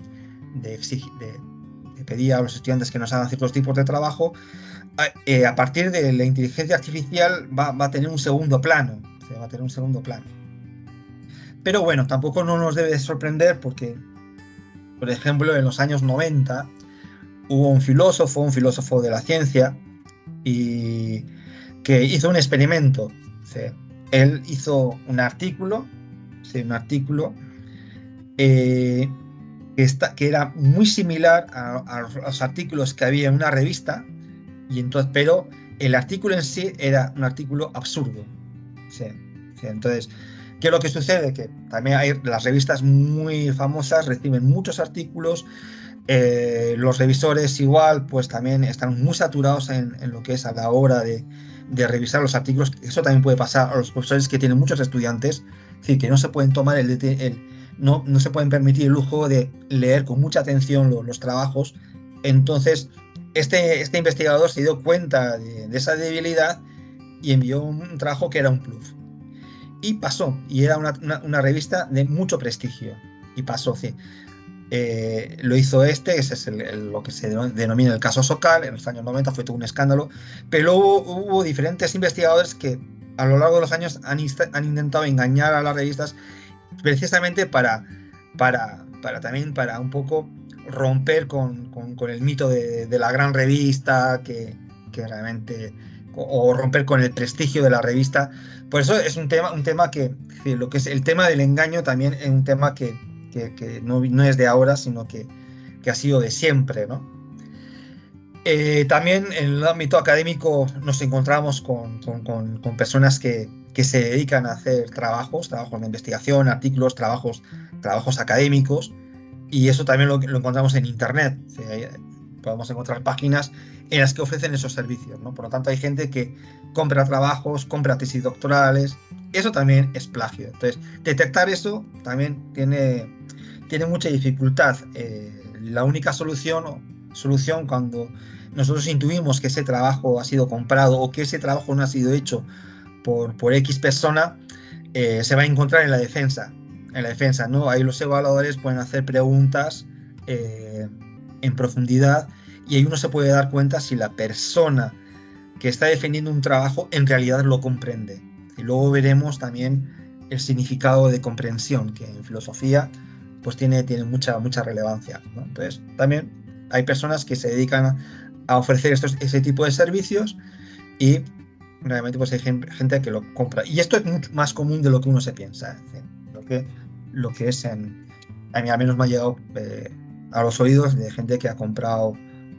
pedir a los estudiantes que nos hagan ciertos tipos de trabajo, a partir de la inteligencia artificial va a tener un segundo plano. se va a tener un segundo plano. Pero bueno, tampoco no nos debe sorprender porque, por ejemplo, en los años 90 hubo un filósofo de la ciencia, y que hizo un experimento. ¿Sí? Él hizo un artículo, ¿sí? Que era muy similar a los artículos que había en una revista, y entonces, pero el artículo en sí era un artículo absurdo. ¿Sí? ¿Sí? Entonces, ¿qué es lo que sucede? Que también hay las revistas muy famosas, reciben muchos artículos. Los revisores igual pues también están muy saturados en lo que es a la hora de revisar los artículos. Eso también puede pasar a los profesores que tienen muchos estudiantes, es decir, que no se pueden tomar no se pueden permitir el lujo de leer con mucha atención los trabajos. Entonces este investigador se dio cuenta de esa debilidad y envió un trabajo que era un bluff, y pasó, y era una revista de mucho prestigio, y pasó, sí. Lo hizo ese es lo que se denomina el caso Sokal. En los años 90 fue todo un escándalo, pero luego hubo diferentes investigadores que a lo largo de los años han intentado engañar a las revistas, precisamente para un poco romper con el mito de la gran revista, que realmente, o romper con el prestigio de la revista. Por eso es un tema que lo que es el tema del engaño también es un tema que no es de ahora, sino que ha sido de siempre, ¿no? También en el ámbito académico nos encontramos con personas que se dedican a hacer trabajos de investigación, artículos, trabajos académicos, y eso también lo encontramos en Internet. ¿Sí? Podemos encontrar páginas en las que ofrecen esos servicios, ¿no? Por lo tanto, hay gente que compra trabajos, compra tesis doctorales. Eso también es plagio. Entonces, detectar eso también tiene mucha dificultad. La única solución cuando nosotros intuimos que ese trabajo ha sido comprado o que ese trabajo no ha sido hecho por X persona, se va a encontrar en la defensa, ¿no? Ahí los evaluadores pueden hacer preguntas en profundidad, y ahí uno se puede dar cuenta si la persona que está defendiendo un trabajo en realidad lo comprende. Y luego veremos también el significado de comprensión, que en filosofía pues tiene mucha relevancia, ¿no? Entonces, también hay personas que se dedican a ofrecer ese tipo de servicios, y realmente pues hay gente que lo compra. Y esto es mucho más común de lo que uno se piensa. Lo que es a mí al menos me ha llegado a los oídos de gente que ha comprado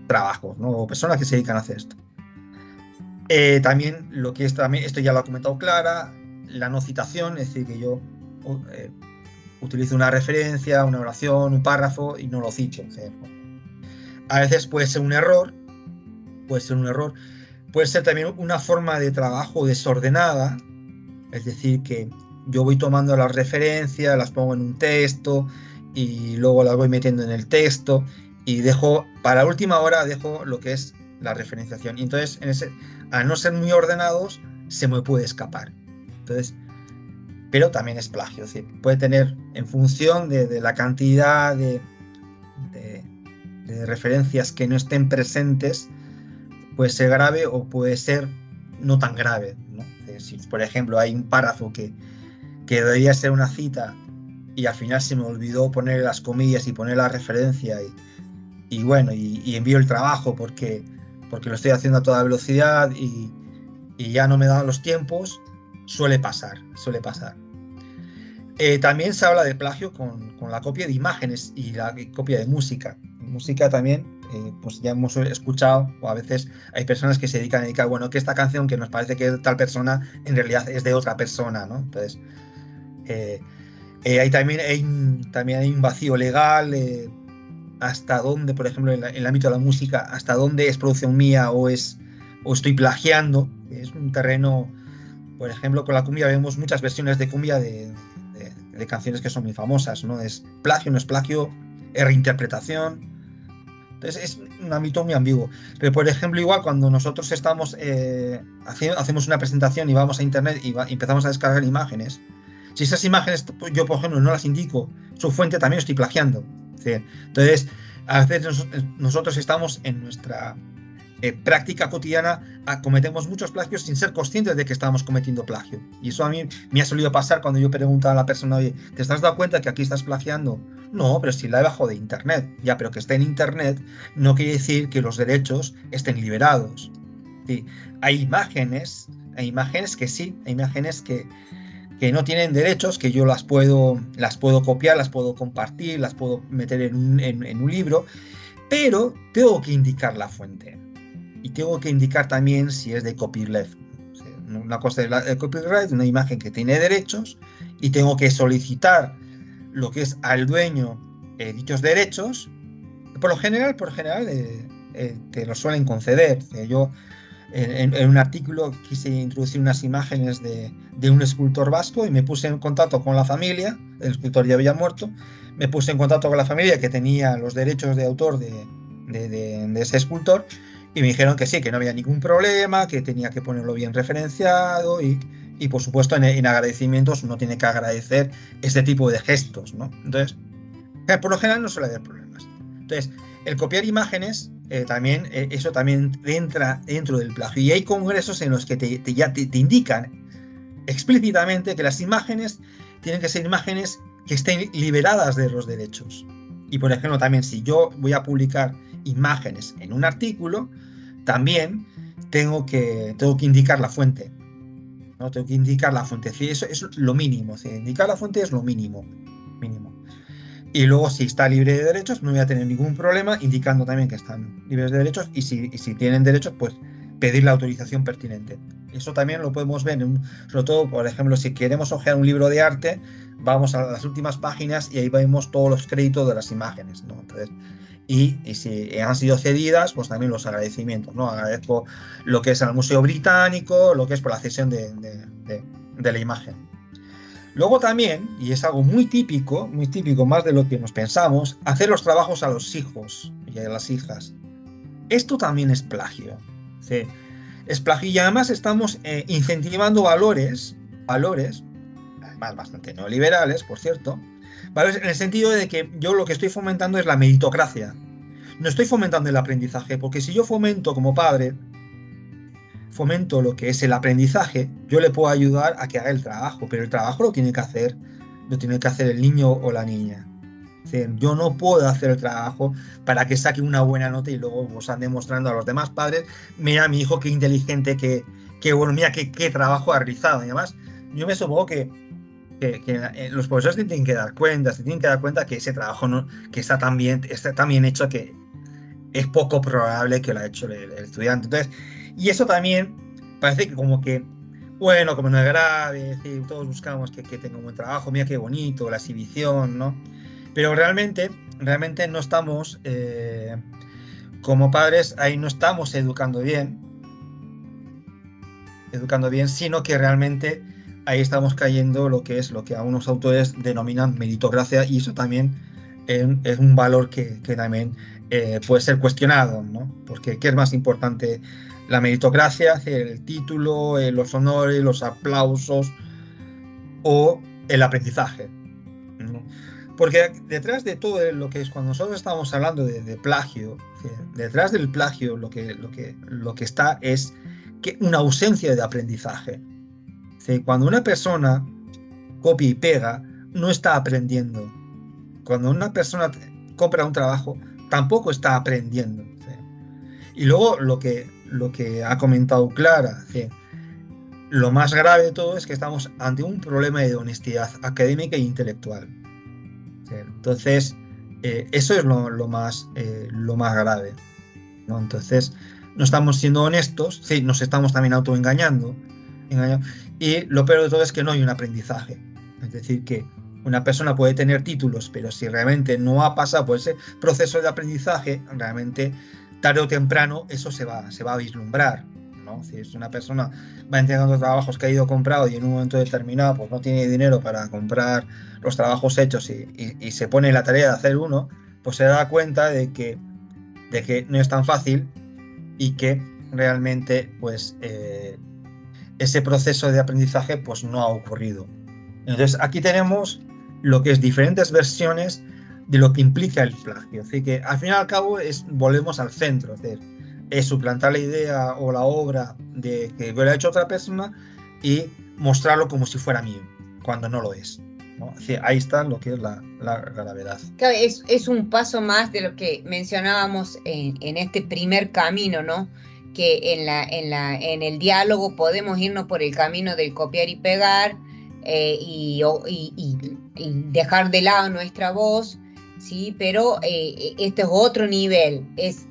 trabajos, ¿no? O personas que se dedican a hacer esto. También lo que es, esto ya lo ha comentado Clara, la no citación, es decir, que yo utilizo una referencia, una oración, un párrafo y no lo cito. A veces puede ser un error, puede ser también una forma de trabajo desordenada, es decir, que yo voy tomando las referencias, las pongo en un texto y luego las voy metiendo en el texto, y para la última hora dejo lo que es la referenciación, y entonces al no ser muy ordenados se me puede escapar. Entonces, pero también es plagio, es decir, puede tener, en función de la cantidad de referencias que no estén presentes, puede ser grave o puede ser no tan grave, ¿no? Si por ejemplo hay un párrafo que debería ser una cita y al final se me olvidó poner las comillas y poner la referencia, y envío el trabajo porque lo estoy haciendo a toda velocidad y ya no me dan los tiempos, suele pasar. También se habla de plagio con la copia de imágenes y la copia de música. Música también, pues ya hemos escuchado, o a veces hay personas que se dedican a dedicar, bueno, que esta canción que nos parece que es de tal persona, en realidad es de otra persona, ¿no? Entonces, también hay un vacío legal, hasta dónde, por ejemplo, en el ámbito de la música, hasta dónde es producción mía o estoy plagiando. Es un terreno, por ejemplo, con la cumbia vemos muchas versiones de cumbia de canciones que son muy famosas, ¿no? Es plagio, no es plagio, es reinterpretación. Entonces es un ámbito muy ambiguo. Pero, por ejemplo, igual cuando nosotros estamos hacemos una presentación y vamos a internet y empezamos a descargar imágenes, si esas imágenes yo, por ejemplo, no las indico su fuente, también estoy plagiando. Entonces, a veces nosotros estamos en práctica cotidiana cometemos muchos plagios sin ser conscientes de que estamos cometiendo plagio. Y eso a mí me ha solido pasar cuando yo preguntaba a la persona, oye, ¿te has dado cuenta que aquí estás plagiando? No, pero si la he bajado de internet. Ya, pero que esté en internet no quiere decir que los derechos estén liberados. ¿Sí? Hay imágenes que sí, hay imágenes que no tienen derechos, que yo las puedo copiar, las puedo compartir, las puedo meter en un libro, pero tengo que indicar la fuente. Y tengo que indicar también si es de copyleft. O sea, una cosa es el copyright, una imagen que tiene derechos, y tengo que solicitar lo que es al dueño dichos derechos. Por lo general te lo suelen conceder. O sea, yo en un artículo quise introducir unas imágenes de un escultor vasco y me puse en contacto con la familia. El escultor ya había muerto. Me puse en contacto con la familia que tenía los derechos de autor de ese escultor, y me dijeron que sí, que no había ningún problema, que tenía que ponerlo bien referenciado y por supuesto en agradecimientos uno tiene que agradecer este tipo de gestos, ¿no? Entonces, por lo general no suele haber problemas. Entonces, el copiar imágenes también, eso también entra dentro del plagio, y hay congresos en los que te indican explícitamente que las imágenes tienen que ser imágenes que estén liberadas de los derechos. Y por ejemplo, también si yo voy a publicar imágenes en un artículo, también tengo que indicar la fuente, ¿no? Tengo que indicar la fuente. Sí, eso es lo mínimo. Sí, indicar la fuente es lo mínimo. Y luego, si está libre de derechos, no voy a tener ningún problema indicando también que están libres de derechos, y si tienen derechos, pues pedir la autorización pertinente. Eso también lo podemos ver, sobre todo, por ejemplo, si queremos hojear un libro de arte, vamos a las últimas páginas y ahí vemos todos los créditos de las imágenes, ¿no? Entonces, y si han sido cedidas, pues también los agradecimientos, ¿no? Agradezco lo que es al Museo Británico, lo que es por la cesión de la imagen. Luego también, y es algo muy típico más de lo que nos pensamos, hacer los trabajos a los hijos y a las hijas. Esto también es plagio. ¿Sí? Es plagio, y además estamos incentivando valores, además bastante neoliberales, por cierto, valores en el sentido de que yo lo que estoy fomentando es la meritocracia. No estoy fomentando el aprendizaje, porque si yo fomento como padre, fomento lo que es el aprendizaje, yo le puedo ayudar a que haga el trabajo, pero el trabajo lo tiene que hacer el niño o la niña. Yo no puedo hacer el trabajo para que saque una buena nota y luego os ande mostrando a los demás padres, mira mi hijo qué inteligente, qué bueno, mira qué trabajo ha realizado. Y además, yo me supongo que los profesores se tienen que dar cuenta que ese trabajo que está tan bien hecho, que es poco probable que lo haya hecho el estudiante. Entonces, y eso también parece que como que, bueno, como no es grave, es decir, todos buscamos que tenga un buen trabajo, mira qué bonito, la exhibición, ¿no? Pero realmente no estamos, como padres, ahí no estamos educando bien, sino que realmente ahí estamos cayendo lo que algunos autores denominan meritocracia, y eso también es un valor que también puede ser cuestionado, ¿no? Porque ¿qué es más importante? La meritocracia, el título, los honores, los aplausos, o el aprendizaje, ¿no? Porque detrás de todo lo que es, cuando nosotros estamos hablando de plagio, detrás del plagio lo que está es que una ausencia de aprendizaje. Cuando una persona copia y pega, no está aprendiendo. Cuando una persona compra un trabajo, tampoco está aprendiendo. Y luego lo que ha comentado Clara, lo más grave de todo es que estamos ante un problema de honestidad académica e intelectual. Entonces, eso es lo más grave, ¿no? Entonces, no estamos siendo honestos, nos estamos también autoengañando, y lo peor de todo es que no hay un aprendizaje. Es decir, que una persona puede tener títulos, pero si realmente no ha pasado por ese proceso de aprendizaje, realmente tarde o temprano eso se va a vislumbrar, ¿no? Si una persona va entregando trabajos que ha ido comprado y en un momento determinado pues no tiene dinero para comprar los trabajos hechos y se pone en la tarea de hacer uno, pues se da cuenta de que no es tan fácil, y que realmente pues ese proceso de aprendizaje pues no ha ocurrido. Entonces aquí tenemos lo que es diferentes versiones de lo que implica el plagio. Así que al fin y al cabo volvemos al centro. Es decir, es suplantar la idea o la obra de que lo ha hecho otra persona y mostrarlo como si fuera mío, cuando no lo es, ¿no? Es decir, ahí está lo que es la gravedad. Claro, es un paso más de lo que mencionábamos en este primer camino, ¿no? Que en el diálogo podemos irnos por el camino del copiar y pegar y dejar de lado nuestra voz, ¿sí? Pero este es otro nivel, es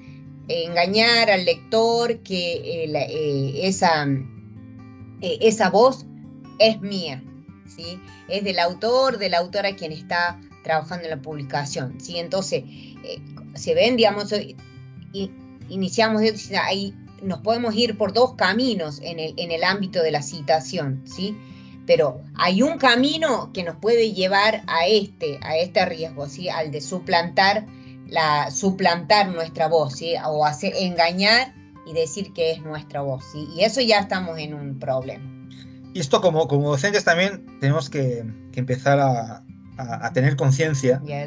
engañar al lector que esa voz es mía, ¿sí? Es del autor, de la autora quien está trabajando en la publicación, ¿sí? Entonces, se ven, digamos, iniciamos ahí, nos podemos ir por dos caminos en el ámbito de la citación, ¿sí? Pero hay un camino que nos puede llevar a este riesgo, ¿sí? Al de suplantar nuestra voz, ¿sí? O engañar y decir que es nuestra voz, ¿sí? Y eso ya estamos en un problema. Y esto como docentes también tenemos que empezar a tener conciencia y a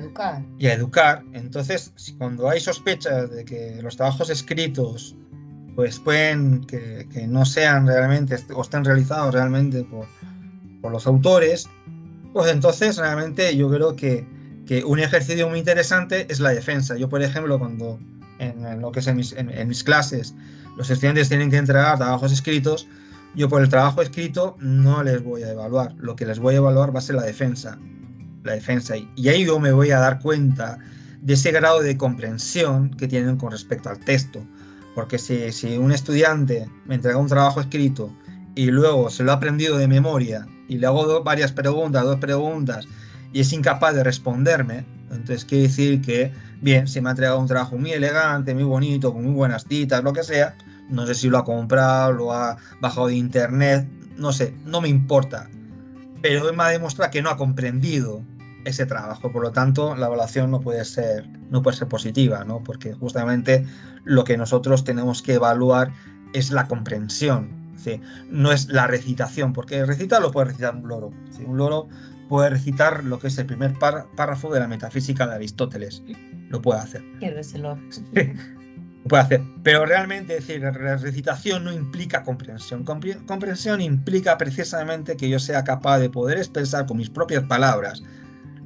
educar. Entonces, cuando hay sospechas de que los trabajos escritos pues pueden que no sean realmente o estén realizados realmente por los autores, pues entonces realmente yo creo que un ejercicio muy interesante es la defensa. Yo, por ejemplo, cuando en lo que es en mis clases los estudiantes tienen que entregar trabajos escritos, yo por el trabajo escrito no les voy a evaluar. Lo que les voy a evaluar va a ser la defensa. Y ahí yo me voy a dar cuenta de ese grado de comprensión que tienen con respecto al texto. Porque si un estudiante me entrega un trabajo escrito y luego se lo ha aprendido de memoria y le hago dos preguntas y es incapaz de responderme, entonces quiere decir que, bien, se me ha entregado un trabajo muy elegante, muy bonito, con muy buenas citas, lo que sea, no sé si lo ha comprado, lo ha bajado de internet, no sé, no me importa, pero él me ha demostrado que no ha comprendido ese trabajo, por lo tanto la evaluación no puede ser positiva, ¿no? Porque justamente lo que nosotros tenemos que evaluar es la comprensión, ¿sí? No es la recitación, porque recitar lo puede recitar un loro, ¿sí? Un loro puede recitar lo que es el primer párrafo de la Metafísica de Aristóteles, lo puede hacer. Quiero ese loro. Lo puede hacer, pero realmente, es decir, la recitación no implica comprensión. Comprensión implica precisamente que yo sea capaz de poder expresar con mis propias palabras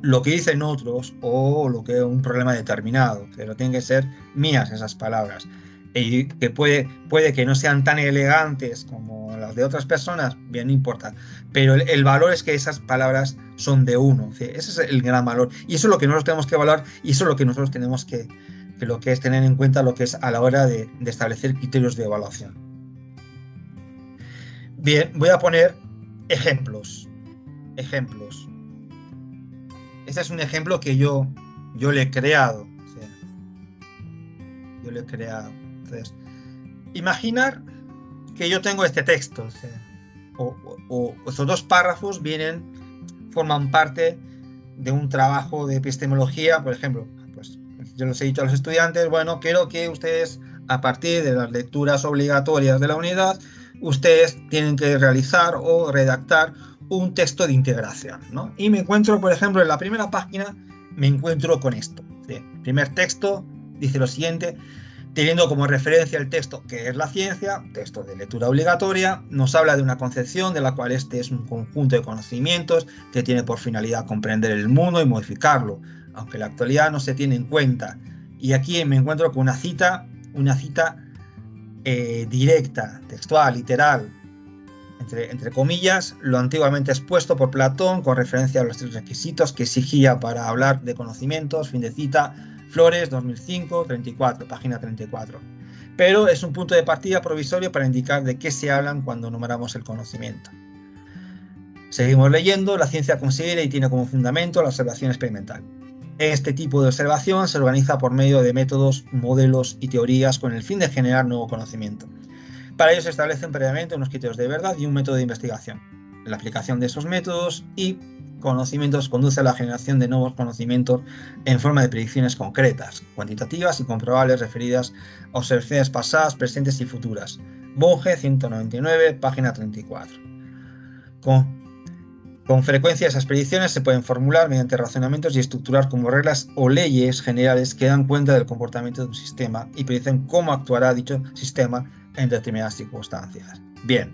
lo que dicen otros o lo que es un problema determinado, pero tienen que ser mías esas palabras. Y que puede que no sean tan elegantes como las de otras personas, bien, no importa, pero el valor es que esas palabras son de uno, ¿sí? Ese es el gran valor, y eso es lo que nosotros tenemos que evaluar, y eso es lo que nosotros tenemos que lo que es tener en cuenta lo que es a la hora de establecer criterios de evaluación. Bien, voy a poner ejemplos. Este es un ejemplo que yo le he creado, ¿sí? Yo le he creado. Entonces, imaginar que yo tengo este texto, ¿sí? O esos dos párrafos forman parte de un trabajo de epistemología, por ejemplo. Pues yo les he dicho a los estudiantes, bueno, quiero que ustedes, a partir de las lecturas obligatorias de la unidad, ustedes tienen que realizar o redactar un texto de integración, ¿no? Y me encuentro, por ejemplo, en la primera página, me encuentro con esto, ¿sí? El primer texto dice lo siguiente: teniendo como referencia el texto que es la ciencia, texto de lectura obligatoria, nos habla de una concepción de la cual este es un conjunto de conocimientos que tiene por finalidad comprender el mundo y modificarlo, aunque en la actualidad no se tiene en cuenta. Y aquí me encuentro con una cita directa, textual, literal, entre comillas, lo antiguamente expuesto por Platón con referencia a los 3 requisitos que exigía para hablar de conocimientos, fin de cita, Flores, 2005, 34, página 34. Pero es un punto de partida provisorio para indicar de qué se hablan cuando numeramos el conocimiento. Seguimos leyendo. La ciencia considera y tiene como fundamento la observación experimental. Este tipo de observación se organiza por medio de métodos, modelos y teorías con el fin de generar nuevo conocimiento. Para ello se establecen previamente unos criterios de verdad y un método de investigación. La aplicación de esos métodos y conocimientos conduce a la generación de nuevos conocimientos en forma de predicciones concretas, cuantitativas y comprobables referidas a observaciones pasadas, presentes y futuras. Bunge, 199, página 34. Con Con frecuencia esas predicciones se pueden formular mediante razonamientos y estructurar como reglas o leyes generales que dan cuenta del comportamiento de un sistema y predicen cómo actuará dicho sistema en determinadas circunstancias. Bien,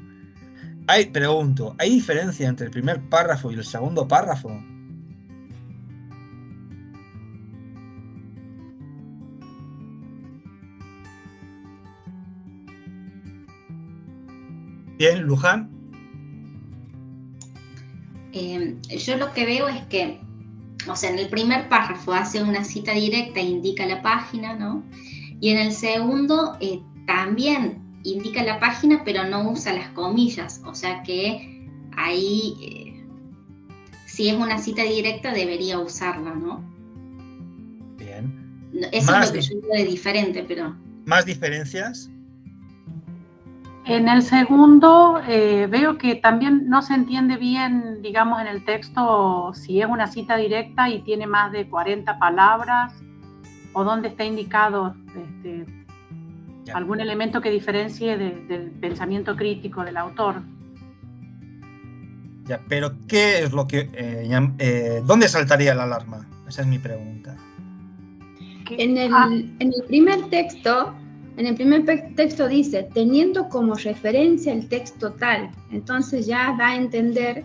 pregunto, ¿hay diferencia entre el primer párrafo y el segundo párrafo? Bien, Luján. Yo lo que veo es que, o sea, en el primer párrafo hace una cita directa e indica la página, ¿no? Y en el segundo también indica la página, pero no usa las comillas, o sea que ahí, si es una cita directa, debería usarla, ¿no? Bien. Eso es lo que yo veo de diferente, pero... ¿Más diferencias? En el segundo veo que también no se entiende bien, digamos, en el texto si es una cita directa y tiene más de 40 palabras o dónde está indicado algún elemento que diferencie del pensamiento crítico del autor. Ya, pero ¿qué es lo que... ¿dónde saltaría la alarma? Esa es mi pregunta. En el primer texto... En el primer texto dice, teniendo como referencia el texto tal, entonces ya da a entender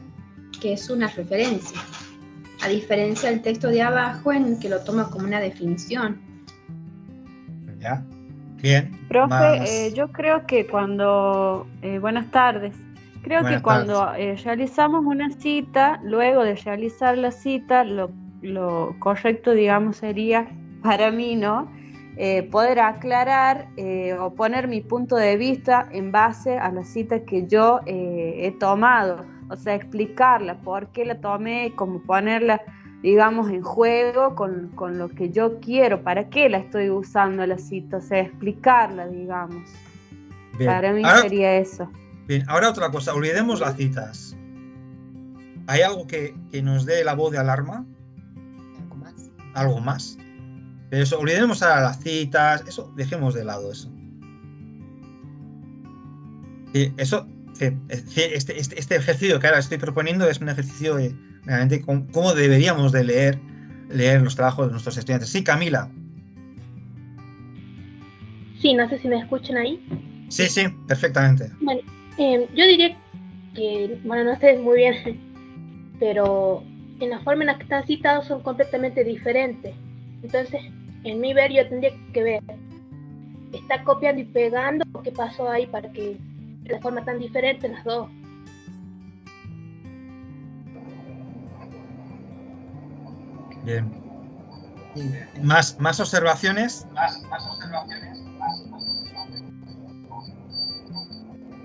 que es una referencia, a diferencia del texto de abajo en el que lo toma como una definición. Ya, bien. Profe, yo creo que cuando, buenas tardes, que cuando realizamos una cita, luego de realizar la cita, lo correcto, digamos, sería, para mí, ¿no?, poder aclarar o poner mi punto de vista en base a la cita que yo he tomado, o sea, explicarla, por qué la tomé, como ponerla, digamos, en juego con lo que yo quiero, para qué la estoy usando la cita, o sea, explicarla, digamos. Bien. Para mí sería eso. Bien, ahora otra cosa, olvidemos las citas. ¿Hay algo que nos dé la voz de alarma? ¿Algo más? ¿Algo más? Pero eso, olvidemos ahora las citas, eso, dejemos de lado eso. Y eso, este ejercicio que ahora estoy proponiendo es un ejercicio de realmente cómo deberíamos de leer los trabajos de nuestros estudiantes. Sí, Camila. Sí, no sé si me escuchan ahí. Sí, perfectamente. Bueno, yo diría que, bueno, no sé muy bien, pero en la forma en la que están citados son completamente diferentes. Entonces, en mi ver, yo tendría que ver, ¿está copiando y pegando? ¿Qué pasó ahí para que de forma tan diferente las dos? Bien. ¿Más observaciones?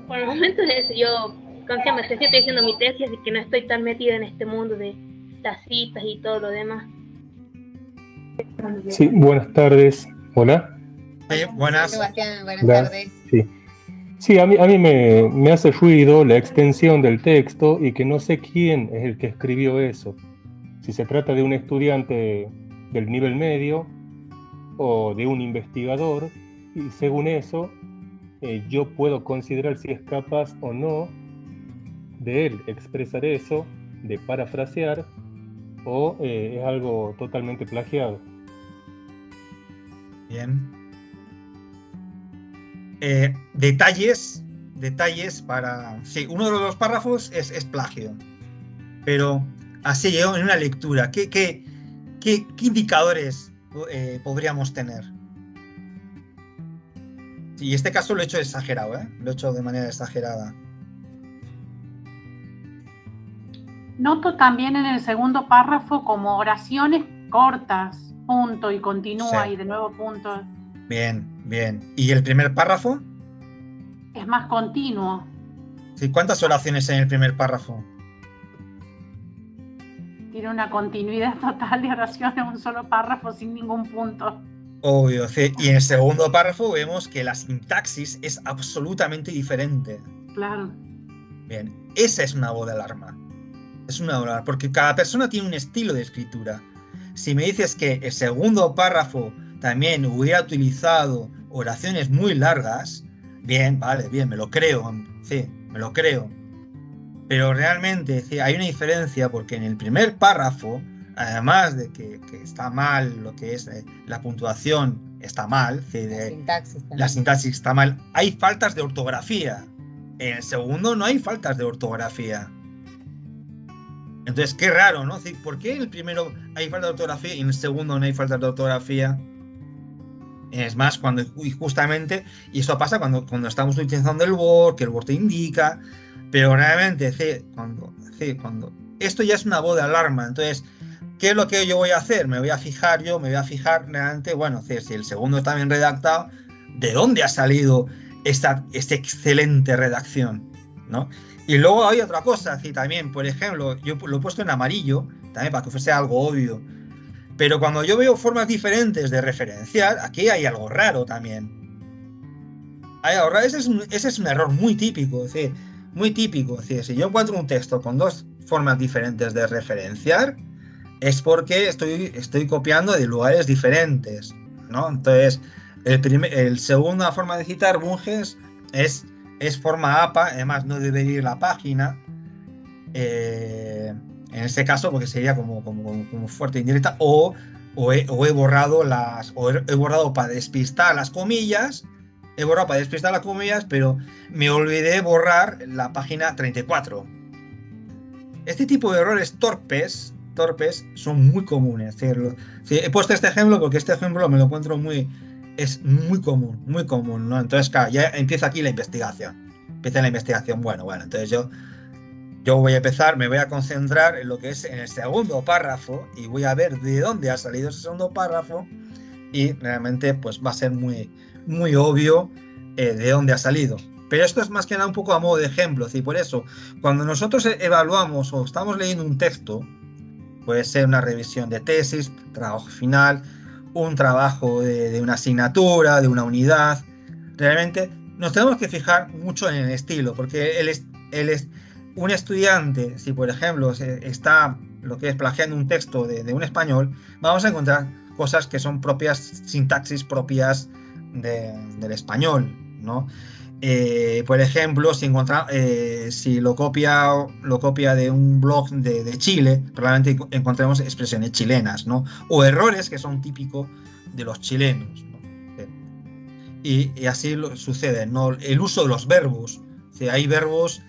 Por el momento yo estoy haciendo mi tesis y que no estoy tan metida en este mundo de las citas y todo lo demás. Sí, buenas tardes. Hola. Buenas. Sebastián, buenas tardes. Sí, a mí me hace ruido la extensión del texto y que no sé quién es el que escribió eso. Si se trata de un estudiante del nivel medio o de un investigador, y según eso, yo puedo considerar si es capaz o no de él expresar eso, de parafrasear, o es algo totalmente plagiado. Bien. Detalles para... Sí, uno de los párrafos es plagio, pero así yo en una lectura, ¿qué indicadores podríamos tener? Y este caso lo he hecho exagerado, lo he hecho de manera exagerada. Noto también en el segundo párrafo como oraciones cortas, punto y continúa, sí. Y de nuevo punto. Bien. ¿Y el primer párrafo? Es más continuo. Sí, ¿cuántas oraciones en el primer párrafo? Tiene una continuidad total de oraciones en un solo párrafo sin ningún punto. Obvio, sí. Y en el segundo párrafo vemos que la sintaxis es absolutamente diferente. Claro. Bien, esa es una voz de alarma. Es una voz de alarma, porque cada persona tiene un estilo de escritura. Si me dices que el segundo párrafo también hubiera utilizado oraciones muy largas, bien, vale, bien, me lo creo, sí, me lo creo. Pero realmente hay una diferencia porque en el primer párrafo, además de que está mal lo que es la puntuación, está mal, la sintaxis está mal, hay faltas de ortografía. En el segundo no hay faltas de ortografía. Entonces, qué raro, ¿no? ¿Por qué en el primero hay falta de ortografía y en el segundo no hay falta de ortografía? Es más, justamente, y eso pasa cuando estamos utilizando el Word, que el Word te indica, pero realmente, cuando esto ya es una voz de alarma. Entonces, ¿qué es lo que yo voy a hacer? Me voy a fijar realmente, bueno, si el segundo está bien redactado, ¿de dónde ha salido esta excelente redacción? ¿No? Y luego hay otra cosa, también, por ejemplo, yo lo he puesto en amarillo, también para que fuese algo obvio, pero cuando yo veo formas diferentes de referenciar, aquí hay algo raro también. Ese es un error muy típico, muy típico. Si yo encuentro un texto con dos formas diferentes de referenciar, es porque estoy copiando de lugares diferentes, ¿no? Entonces, el segunda forma de citar Bunges es forma APA, además no debería ir la página, en este caso porque sería como fuerte indirecta, o he borrado para despistar las comillas, pero me olvidé borrar la página 34. Este tipo de errores torpes son muy comunes. He puesto este ejemplo porque este ejemplo me lo encuentro es muy común, ¿no? Entonces, claro, ya empieza aquí la investigación. Bueno, entonces yo voy a empezar, me voy a concentrar en lo que es en el segundo párrafo y voy a ver de dónde ha salido ese segundo párrafo y realmente pues va a ser muy, muy obvio de dónde ha salido. Pero esto es más que nada un poco a modo de ejemplo, y por eso, cuando nosotros evaluamos o estamos leyendo un texto, puede ser una revisión de tesis, trabajo final, un trabajo de una asignatura, de una unidad, realmente nos tenemos que fijar mucho en el estilo, porque un estudiante, si por ejemplo está lo que es plagiando un texto de un español, vamos a encontrar cosas que son propias, sintaxis propias del español, ¿no? Por ejemplo, si lo copia de un blog de Chile, probablemente encontremos expresiones chilenas, ¿no? O errores que son típicos de los chilenos, ¿no? Y así sucede, ¿no? El uso de los verbos. Hay verbos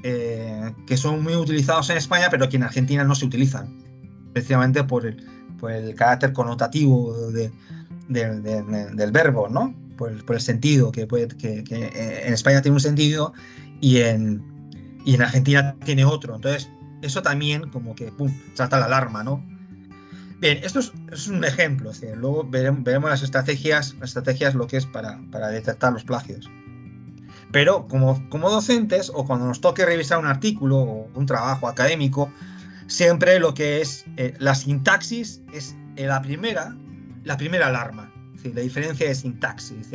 que son muy utilizados en España, pero que en Argentina no se utilizan, precisamente por el carácter connotativo del verbo, ¿no? Por el sentido que en España tiene un sentido y en Argentina tiene otro. Entonces, eso también como que salta la alarma, ¿no? Bien, esto es un ejemplo. Luego veremos las estrategias lo que es para detectar los plagios. Pero como docentes, o cuando nos toque revisar un artículo o un trabajo académico, siempre lo que es la sintaxis es la primera alarma. La diferencia de sintaxis,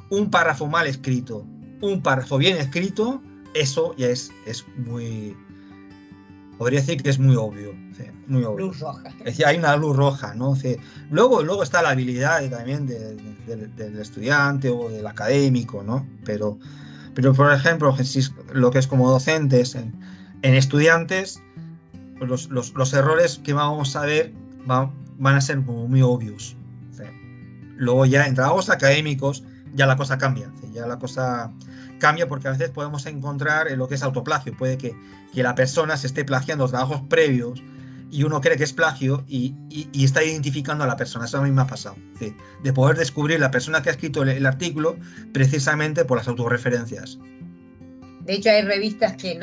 un párrafo mal escrito, un párrafo bien escrito, eso ya es muy, podría decir que es muy obvio, muy obvio. Luz roja. Es decir, hay una luz roja, ¿no? Luego está la habilidad también del estudiante o del académico, ¿no? Pero por ejemplo, lo que es como docentes en estudiantes, pues los errores que vamos a ver van a ser como muy obvios. Luego ya en trabajos académicos ya la cosa cambia. Porque a veces podemos encontrar lo que es autoplagio. Puede que la persona se esté plagiando trabajos previos y uno cree que es plagio y está identificando a la persona. Eso a mí me ha pasado. De poder descubrir la persona que ha escrito el artículo precisamente por las autorreferencias. De hecho, hay revistas que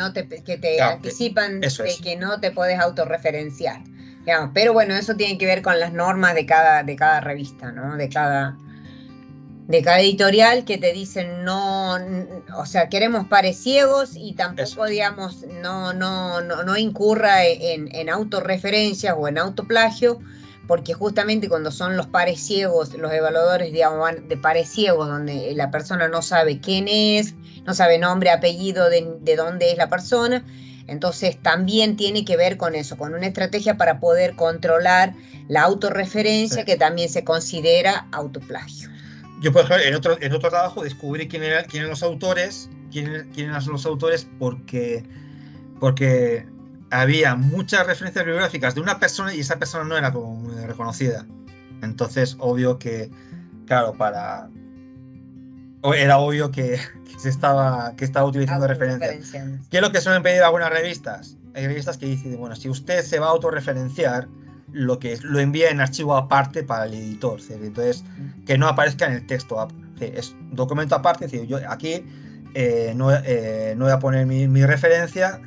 te anticipan de que no te puedes autorreferenciar. Digamos, pero bueno, eso tiene que ver con las normas de cada revista, ¿no? De cada editorial, que te dicen no, o sea, queremos pares ciegos y tampoco, digamos, no incurra en autorreferencias o en autoplagio, porque justamente cuando son los pares ciegos, los evaluadores, digamos, van de pares ciegos, donde la persona no sabe quién es, no sabe nombre, apellido, de dónde es la persona. Entonces también tiene que ver con eso, con una estrategia para poder controlar la autorreferencia, que también se considera autoplagio. Yo, por ejemplo, en otro trabajo descubrí quién eran los autores, porque porque había muchas referencias bibliográficas de una persona y esa persona no era como muy reconocida. Entonces, obvio que, claro, era obvio que estaba utilizando referencias. ¿Qué es lo que suelen pedir algunas revistas? Hay revistas que dicen, bueno, si usted se va a autorreferenciar, lo envía en archivo aparte para el editor, ¿sí? Entonces que no aparezca en el texto, ¿sí? Es documento aparte, ¿sí? Yo aquí no voy a poner mi referencia,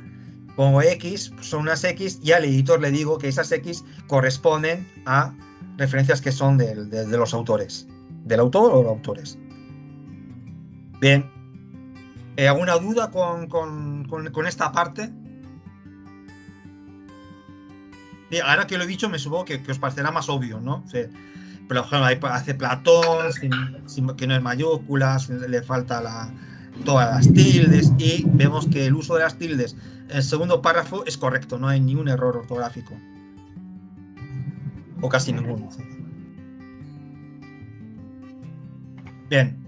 pongo X, son unas X, y al editor le digo que esas X corresponden a referencias que son de los autores, del autor o los autores. Bien, ¿alguna duda con esta parte? Sí, ahora que lo he dicho, me supongo que os parecerá más obvio, ¿no? Sí, por ejemplo, hace Platón, que no es mayúsculas, le falta todas las tildes, y vemos que el uso de las tildes en el segundo párrafo es correcto, no hay ningún error ortográfico. O casi ninguno. Sí. Bien.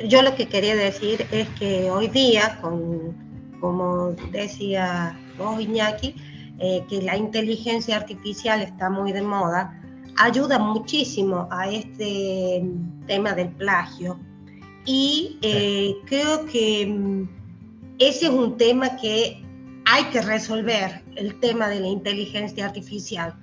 Yo lo que quería decir es que hoy día, como decía vos, Iñaki, que la inteligencia artificial está muy de moda, ayuda muchísimo a este tema del plagio. Y creo que ese es un tema que hay que resolver, el tema de la inteligencia artificial,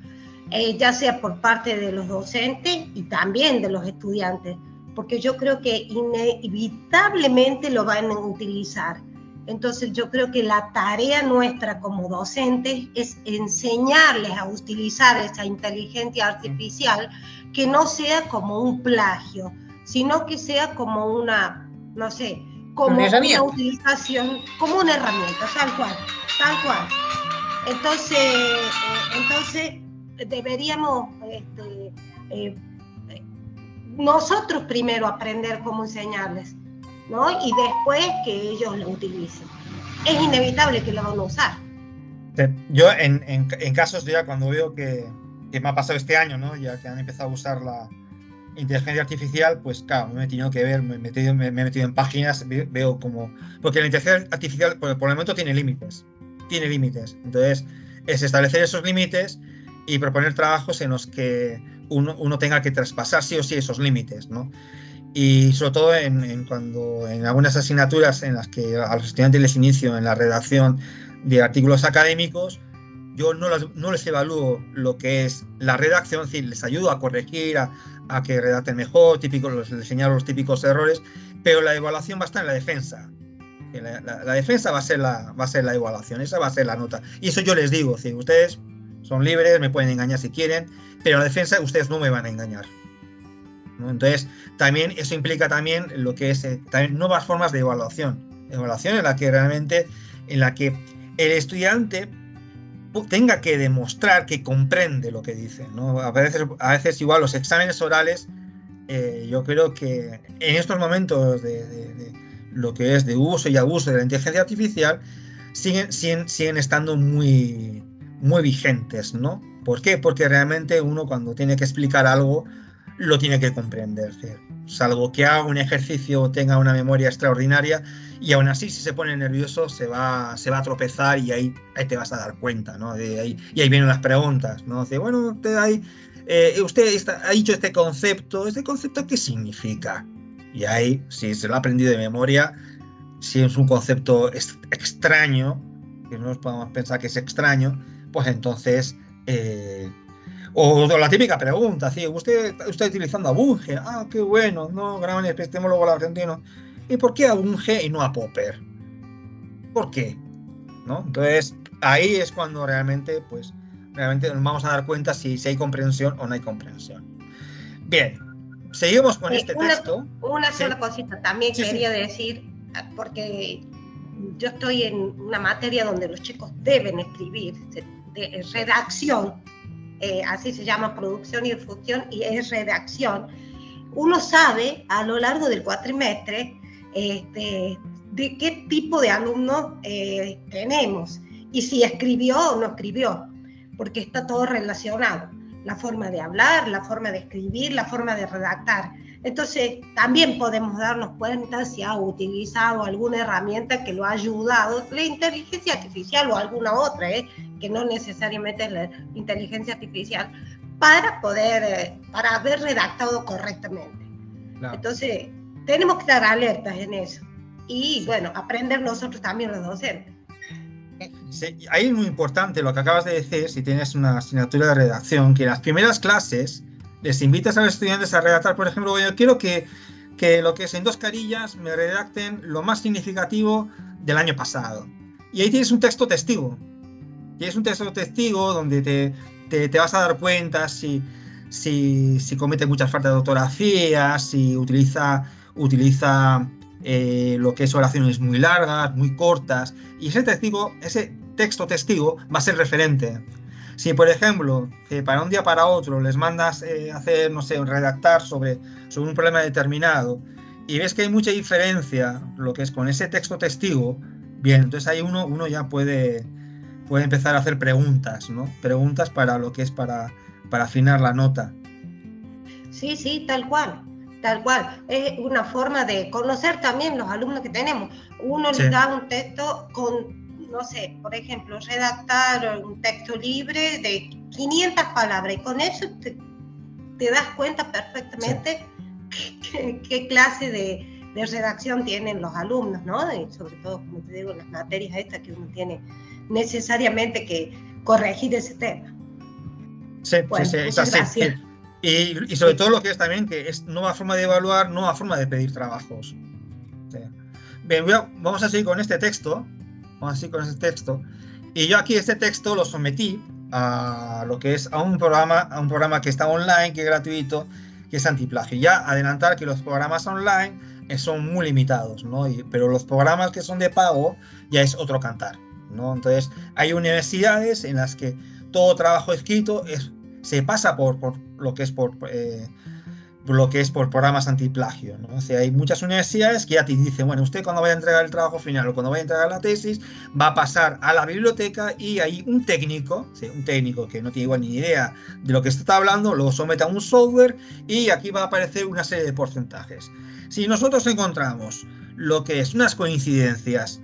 ya sea por parte de los docentes y también de los estudiantes, porque yo creo que inevitablemente lo van a utilizar. Entonces yo creo que la tarea nuestra como docentes es enseñarles a utilizar esa inteligencia artificial, que no sea como un plagio, sino que sea como una, no sé, como una utilización, como una herramienta, tal cual. Entonces deberíamos nosotros primero aprender cómo enseñarles, ¿no? Y después que ellos lo utilicen. Es inevitable que lo van a usar. Yo en casos ya cuando veo que me ha pasado este año, ¿no? Ya que han empezado a usar la inteligencia artificial, pues claro, me he tenido que ver, me he metido en páginas, veo como... Porque la inteligencia artificial por el momento tiene límites. Entonces es establecer esos límites y proponer trabajos en los que uno tenga que traspasar sí o sí esos límites, ¿no? Y sobre todo cuando en algunas asignaturas en las que a los estudiantes les inicio en la redacción de artículos académicos, yo no les evalúo lo que es la redacción, es decir, les ayudo a corregir, a que redacten mejor, les señalo los típicos errores, pero la evaluación va a estar en la defensa. La defensa va a ser la evaluación, esa va a ser la nota. Y eso yo les digo, es decir, ustedes son libres, me pueden engañar si quieren, pero la defensa ustedes no me van a engañar, ¿no? Entonces, también eso implica también lo que es también nuevas formas de evaluación en la que realmente, en la que el estudiante tenga que demostrar que comprende lo que dice, ¿no? A veces igual los exámenes orales, yo creo que en estos momentos de lo que es de uso y abuso de la inteligencia artificial siguen estando muy vigentes, ¿no? ¿Por qué? Porque realmente uno cuando tiene que explicar algo lo tiene que comprender, salvo que haga un ejercicio o tenga una memoria extraordinaria, y aún así si se pone nervioso se va a tropezar, y ahí te vas a dar cuenta, ¿no? Y ahí vienen las preguntas, ¿no? Dice, bueno, usted ha dicho este concepto ¿qué significa? Y ahí, si se lo ha aprendido de memoria, si es un concepto extraño, que no nos podemos pensar que es extraño, pues entonces... o la típica pregunta, ¿sí? ¿Usted está utilizando a Bunge? Ah, qué bueno, no, gran epistemólogo argentino. ¿Y por qué a Bunge y no a Popper? ¿Por qué? ¿No? Entonces, ahí es cuando realmente nos vamos a dar cuenta si hay comprensión o no hay comprensión. Bien, seguimos con este texto. Una sola cosita, también quería decir, porque yo estoy en una materia donde los chicos deben escribir, de redacción, así se llama, producción y difusión, y es redacción. Uno sabe a lo largo del cuatrimestre de qué tipo de alumnos tenemos, y si escribió o no escribió, porque está todo relacionado. La forma de hablar, la forma de escribir, la forma de redactar. Entonces, también podemos darnos cuenta si ha utilizado alguna herramienta que lo ha ayudado, la inteligencia artificial o alguna otra, que no necesariamente es la inteligencia artificial, para haber redactado correctamente. Claro. Entonces, tenemos que estar alertas en eso. Y, bueno, aprender nosotros también los docentes. Sí, ahí es muy importante lo que acabas de decir, si tienes una asignatura de redacción, que en las primeras clases les invitas a los estudiantes a redactar, por ejemplo, yo quiero que lo que es en 2 carillas me redacten lo más significativo del año pasado. Y ahí tienes un texto testigo. Tienes un texto testigo donde te vas a dar cuenta si comete muchas faltas de ortografía, si utiliza lo que es oraciones muy largas, muy cortas. Y ese texto testigo va a ser referente. Si, por ejemplo, para un día para otro les mandas hacer, no sé, redactar sobre un problema determinado y ves que hay mucha diferencia lo que es con ese texto testigo, bien, entonces ahí uno ya puede empezar a hacer preguntas, ¿no? Preguntas para lo que es para afinar la nota. Sí, tal cual. Es una forma de conocer también los alumnos que tenemos. Uno les da un texto con, no sé, por ejemplo, redactar un texto libre de 500 palabras y con eso te das cuenta perfectamente qué clase de redacción tienen los alumnos, ¿no? Y sobre todo, como te digo, en las materias estas que uno tiene necesariamente que corregir ese tema. Sí, bueno, sí, es así. Y sobre todo lo que es también que es nueva forma de evaluar, nueva forma de pedir trabajos. Sí. Bien, vamos a seguir con este texto. Y yo aquí este texto lo sometí a lo que es a un programa que está online, que es gratuito, que es antiplagio. Ya adelantar que los programas online son muy limitados, ¿no? Pero los programas que son de pago ya es otro cantar, ¿no? Entonces hay universidades en las que todo trabajo escrito se pasa por lo que es por programas antiplagio, ¿no? O sea, hay muchas universidades que ya te dicen, bueno, usted cuando vaya a entregar el trabajo final o cuando vaya a entregar la tesis va a pasar a la biblioteca y hay un técnico que no tiene igual ni idea de lo que se está hablando, lo somete a un software y aquí va a aparecer una serie de porcentajes. Si nosotros encontramos lo que es unas coincidencias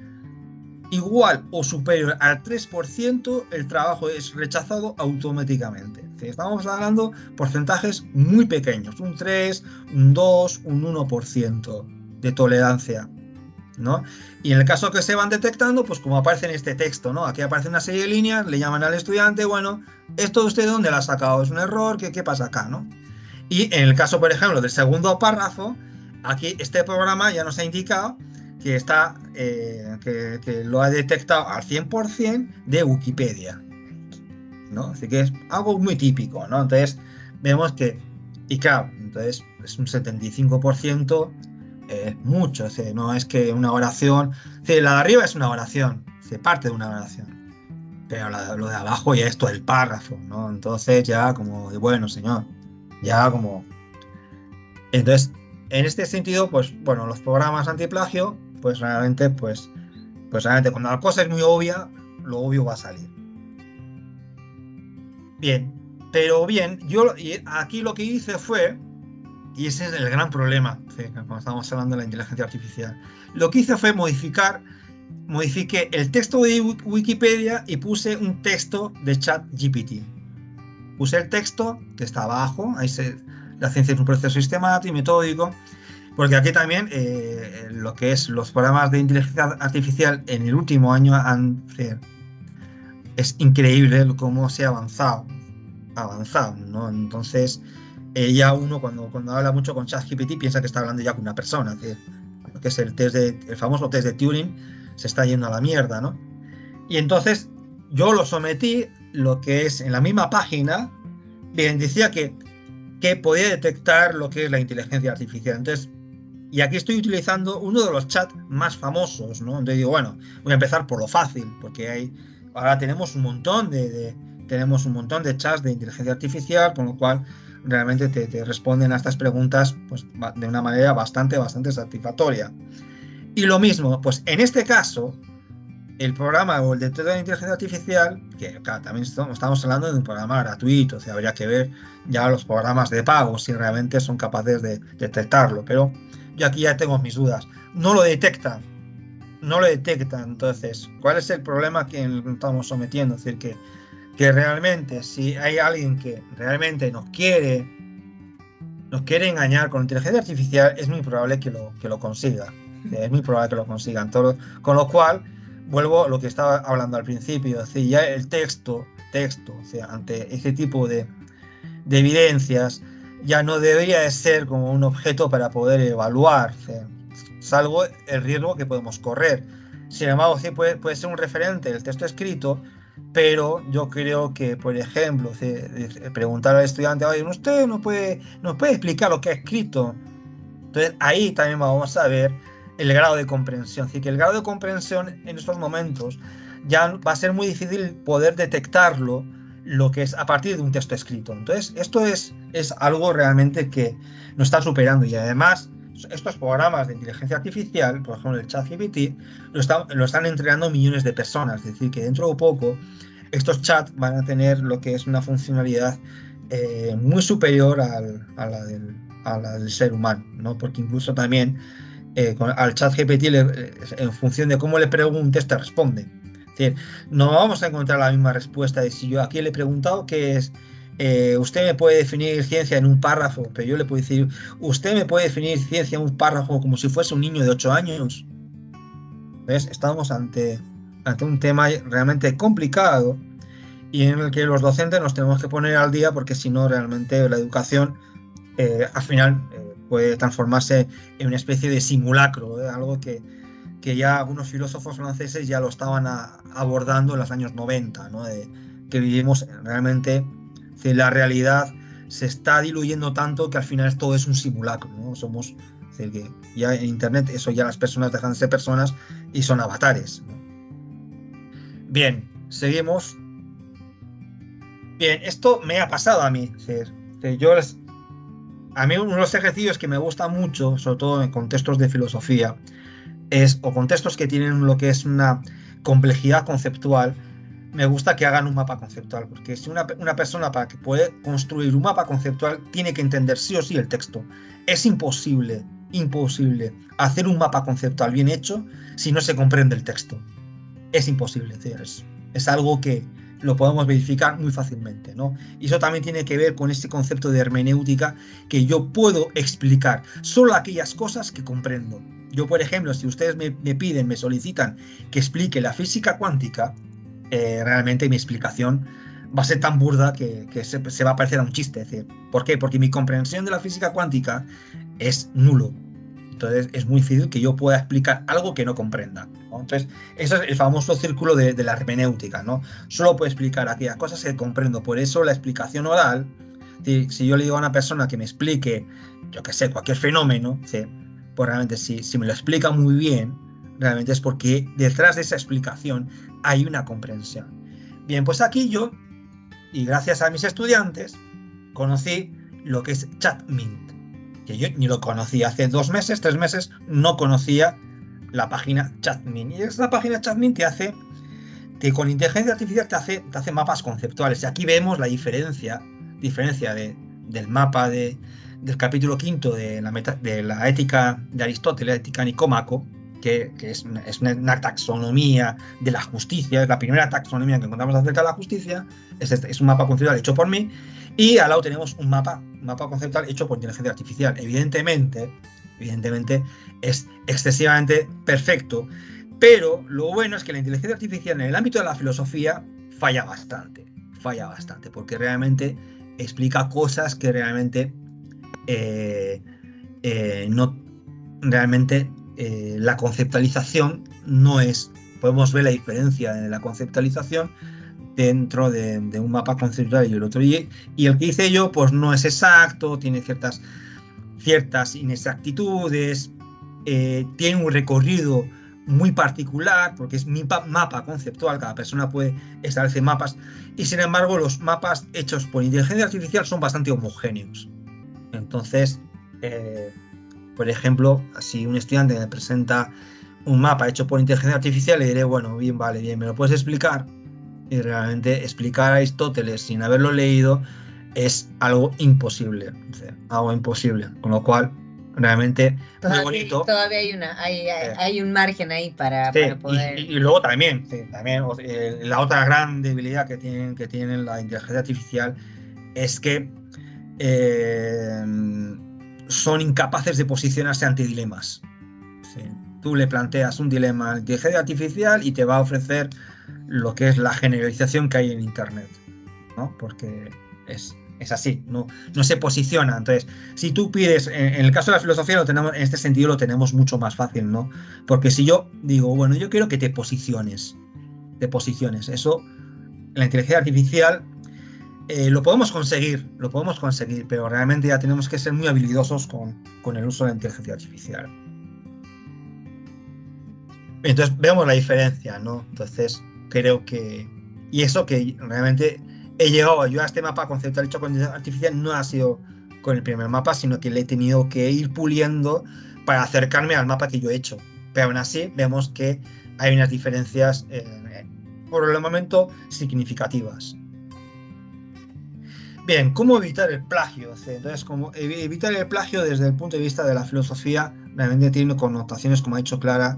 igual o superior al 3%, el trabajo es rechazado automáticamente. Estamos hablando de porcentajes muy pequeños, un 3, un 2, un 1% de tolerancia, ¿no? Y en el caso que se van detectando, pues como aparece en este texto, ¿no? Aquí aparece una serie de líneas, le llaman al estudiante, bueno, ¿esto de usted de dónde lo ha sacado? ¿Es un error? ¿Qué pasa acá, no? Y en el caso, por ejemplo, del segundo párrafo, aquí este programa ya nos ha indicado que está que lo ha detectado al 100% de Wikipedia, ¿no? Así que es algo muy típico, ¿no? Entonces vemos que, y claro, entonces es un 75%, mucho, o sea, no es que una oración, o sea, la de arriba es una oración, se parte de una oración, pero lo de abajo ya es todo el párrafo, ¿no? Entonces ya como, bueno, señor, ya como... Entonces, en este sentido, pues bueno, los programas antiplagio, pues realmente cuando la cosa es muy obvia, lo obvio va a salir. Bien, pero bien, yo aquí lo que hice fue, y ese es el gran problema, cuando estamos hablando de la inteligencia artificial, lo que hice fue modifiqué el texto de Wikipedia y puse un texto de ChatGPT. Puse el texto que está abajo, ahí la ciencia es un proceso sistemático y metódico, porque aquí también lo que es los programas de inteligencia artificial en el último año es increíble cómo se ha avanzado, ¿no? Entonces ya uno cuando habla mucho con ChatGPT piensa que está hablando ya con una persona, que es el famoso test de Turing se está yendo a la mierda, ¿no? Y entonces yo lo sometí, lo que es en la misma página, bien, decía que podía detectar lo que es la inteligencia artificial. Entonces, y aquí estoy utilizando uno de los chats más famosos, ¿no? Entonces digo, bueno, voy a empezar por lo fácil, porque ahora tenemos un montón de chats de inteligencia artificial, con lo cual realmente te responden a estas preguntas pues, de una manera bastante satisfactoria. Y lo mismo, pues en este caso, el programa o el detector de inteligencia artificial, que claro, también estamos hablando de un programa gratuito, o sea, habría que ver ya los programas de pago si realmente son capaces de detectarlo, pero yo aquí ya tengo mis dudas. No lo detecta. Entonces, ¿cuál es el problema que estamos sometiendo? Es decir, que realmente si hay alguien que realmente nos quiere engañar con inteligencia artificial, es muy probable que lo consiga. Es muy probable que lo consigan. Con lo cual, vuelvo a lo que estaba hablando al principio, es decir, ya el texto, o sea, ante ese tipo de evidencias, ya no debería de ser como un objeto para poder evaluar, o sea, salvo el riesgo que podemos correr. Sin embargo, sí puede ser un referente el texto escrito, pero yo creo que, por ejemplo, preguntar al estudiante, oye, ¿usted nos puede explicar lo que ha escrito? Entonces, ahí también vamos a ver el grado de comprensión. Es decir, que el grado de comprensión en estos momentos ya va a ser muy difícil poder detectarlo, lo que es a partir de un texto escrito. Entonces, esto es algo realmente que nos está superando, y además estos programas de inteligencia artificial, por ejemplo el ChatGPT, lo están entrenando millones de personas. Es decir, que dentro de poco estos chats van a tener lo que es una funcionalidad muy superior a la del ser humano, ¿no? Porque incluso también al ChatGPT, en función de cómo le preguntes, te responde. Es decir, no vamos a encontrar la misma respuesta de si yo aquí le he preguntado qué es. Usted me puede definir ciencia en un párrafo, pero yo le puedo decir, usted me puede definir ciencia en un párrafo como si fuese un niño de 8 años. ¿Ves? Estamos ante un tema realmente complicado y en el que los docentes nos tenemos que poner al día, porque si no, realmente la educación al final puede transformarse en una especie de simulacro, algo que ya algunos filósofos franceses ya lo estaban abordando en los años 90, ¿no? Que vivimos realmente. La realidad se está diluyendo tanto que al final todo es un simulacro, ¿no? Somos, es decir, que ya en internet eso ya las personas dejan de ser personas y son avatares, ¿no? Bien, seguimos. Bien, esto me ha pasado a mí. A mí uno de los ejercicios que me gusta mucho, sobre todo en contextos de filosofía, o contextos que tienen lo que es una complejidad conceptual, me gusta que hagan un mapa conceptual, porque si una persona, para que pueda construir un mapa conceptual, tiene que entender sí o sí el texto. Es imposible hacer un mapa conceptual bien hecho si no se comprende el texto. Es imposible, es algo que lo podemos verificar muy fácilmente, ¿no? Y eso también tiene que ver con este concepto de hermenéutica, que yo puedo explicar solo aquellas cosas que comprendo. Yo, por ejemplo, si ustedes me solicitan que explique la física cuántica, realmente mi explicación va a ser tan burda que se va a parecer a un chiste. Es decir, ¿por qué? Porque mi comprensión de la física cuántica es nulo. Entonces es muy difícil que yo pueda explicar algo que no comprenda, ¿no? Entonces, eso es el famoso círculo de la hermenéutica, ¿no? Solo puedo explicar aquellas cosas que comprendo. Por eso la explicación oral, si yo le digo a una persona que me explique, yo qué sé, cualquier fenómeno, ¿sí? Pues realmente si me lo explica muy bien, realmente es porque detrás de esa explicación hay una comprensión. Bien, pues aquí yo, y gracias a mis estudiantes, conocí lo que es ChatMint, que yo ni lo conocía. Hace 2 meses, 3 meses, no conocía la página ChatMint. Y esta página ChatMint que con inteligencia artificial te hace mapas conceptuales. Y aquí vemos la diferencia del mapa del capítulo 5 de la ética de Aristóteles, la ética Nicómaco, que es una taxonomía de la justicia. Es la primera taxonomía que encontramos acerca de la justicia. Es un mapa conceptual hecho por mí, y al lado tenemos un mapa conceptual hecho por inteligencia artificial. Evidentemente es excesivamente perfecto, pero lo bueno es que la inteligencia artificial en el ámbito de la filosofía falla bastante, porque realmente explica cosas que realmente la conceptualización no es. Podemos ver la diferencia en la conceptualización dentro de un mapa conceptual y el otro. Y el que hice yo, pues no es exacto, tiene ciertas inexactitudes, tiene un recorrido muy particular, porque es mi mapa conceptual. Cada persona puede establecer mapas, y sin embargo los mapas hechos por inteligencia artificial son bastante homogéneos. Entonces, por ejemplo, si un estudiante me presenta un mapa hecho por inteligencia artificial, le diré, bueno, bien, vale, bien, ¿me lo puedes explicar? Y realmente explicar a Aristóteles sin haberlo leído es algo imposible, algo imposible, con lo cual realmente muy bonito. Todavía hay un margen ahí para poder... Y luego también, la otra gran debilidad que tienen la inteligencia artificial es que son incapaces de posicionarse ante dilemas. ¿Sí? Tú le planteas un dilema a la inteligencia artificial y te va a ofrecer lo que es la generalización que hay en Internet, ¿no? Porque es así, no se posiciona. Entonces, si tú pides, en el caso de la filosofía en este sentido lo tenemos mucho más fácil, ¿no? Porque si yo digo, bueno, yo quiero que te posiciones, eso, la inteligencia artificial lo podemos conseguir, pero realmente ya tenemos que ser muy habilidosos con el uso de la inteligencia artificial. Entonces vemos la diferencia, ¿no? Entonces creo que... Y eso que realmente he llegado yo a este mapa conceptual hecho con inteligencia artificial no ha sido con el primer mapa, sino que le he tenido que ir puliendo para acercarme al mapa que yo he hecho. Pero aún así vemos que hay unas diferencias por el momento significativas. Bien, ¿cómo evitar el plagio? Entonces, como evitar el plagio desde el punto de vista de la filosofía realmente tiene connotaciones, como ha dicho Clara,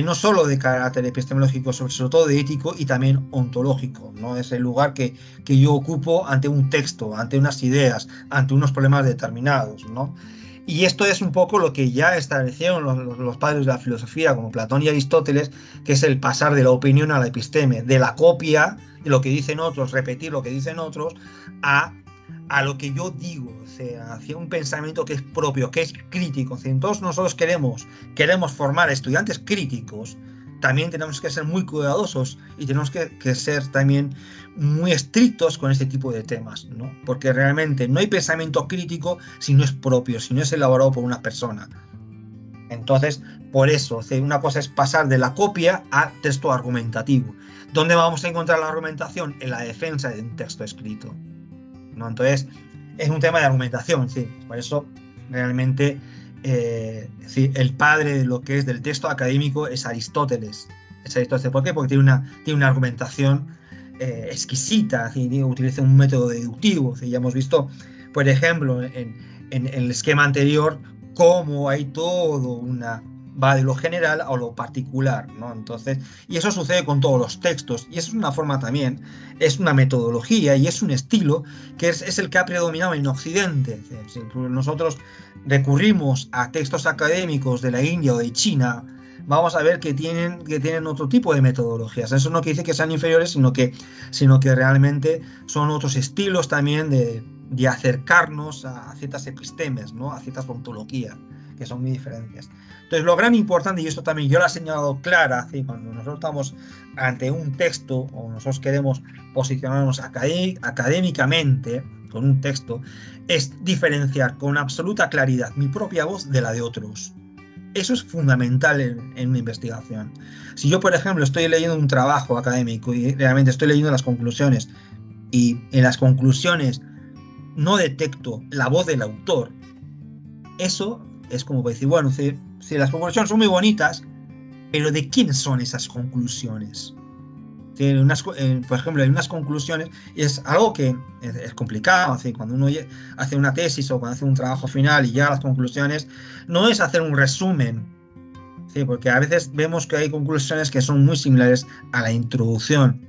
no solo de carácter epistemológico, sobre todo de ético y también ontológico, ¿no? Es el lugar que yo ocupo ante un texto, ante unas ideas, ante unos problemas determinados, ¿no? Y esto es un poco lo que ya establecieron los padres de la filosofía, como Platón y Aristóteles, que es el pasar de la opinión a la episteme, de la copia de lo que dicen otros, repetir lo que dicen otros, a lo que yo digo, o sea, hacia un pensamiento que es propio, que es crítico. O sea, todos nosotros queremos formar estudiantes críticos, también tenemos que ser muy cuidadosos y tenemos que ser también muy estrictos con este tipo de temas, ¿no? Porque realmente no hay pensamiento crítico si no es propio, si no es elaborado por una persona. Entonces, por eso, una cosa es pasar de la copia a texto argumentativo. ¿Dónde vamos a encontrar la argumentación? En la defensa de un texto escrito, ¿no? Entonces, es un tema de argumentación, sí. Por eso, realmente, el padre de lo que es del texto académico es Aristóteles. ¿Por qué? Porque tiene una argumentación exquisita, utiliza un método deductivo. Ya hemos visto, por ejemplo, en el esquema anterior, cómo hay todo va de lo general a lo particular, ¿no? Entonces, y eso sucede con todos los textos, y eso es una forma también, es una metodología y es un estilo que es el que ha predominado en Occidente. Si nosotros recurrimos a textos académicos de la India o de China, vamos a ver que tienen otro tipo de metodologías. Eso no quiere decir que sean inferiores, sino que realmente son otros estilos también de acercarnos a ciertas epistemes, ¿no? A ciertas ontologías, que son muy diferentes. Entonces, lo gran importante, y esto también yo lo he señalado Clara, ¿sí? Cuando nosotros estamos ante un texto o nosotros queremos posicionarnos académicamente con un texto, es diferenciar con absoluta claridad mi propia voz de la de otros. Eso es fundamental en una investigación. Si yo, por ejemplo, estoy leyendo un trabajo académico y realmente estoy leyendo las conclusiones y en las conclusiones no detecto la voz del autor, eso es como decir, bueno, si las conclusiones son muy bonitas, pero ¿de quién son esas conclusiones? Por ejemplo, hay unas conclusiones, y es algo que es complicado, cuando uno hace una tesis o cuando hace un trabajo final y llega a las conclusiones, no es hacer un resumen, ¿sí? Porque a veces vemos que hay conclusiones que son muy similares a la introducción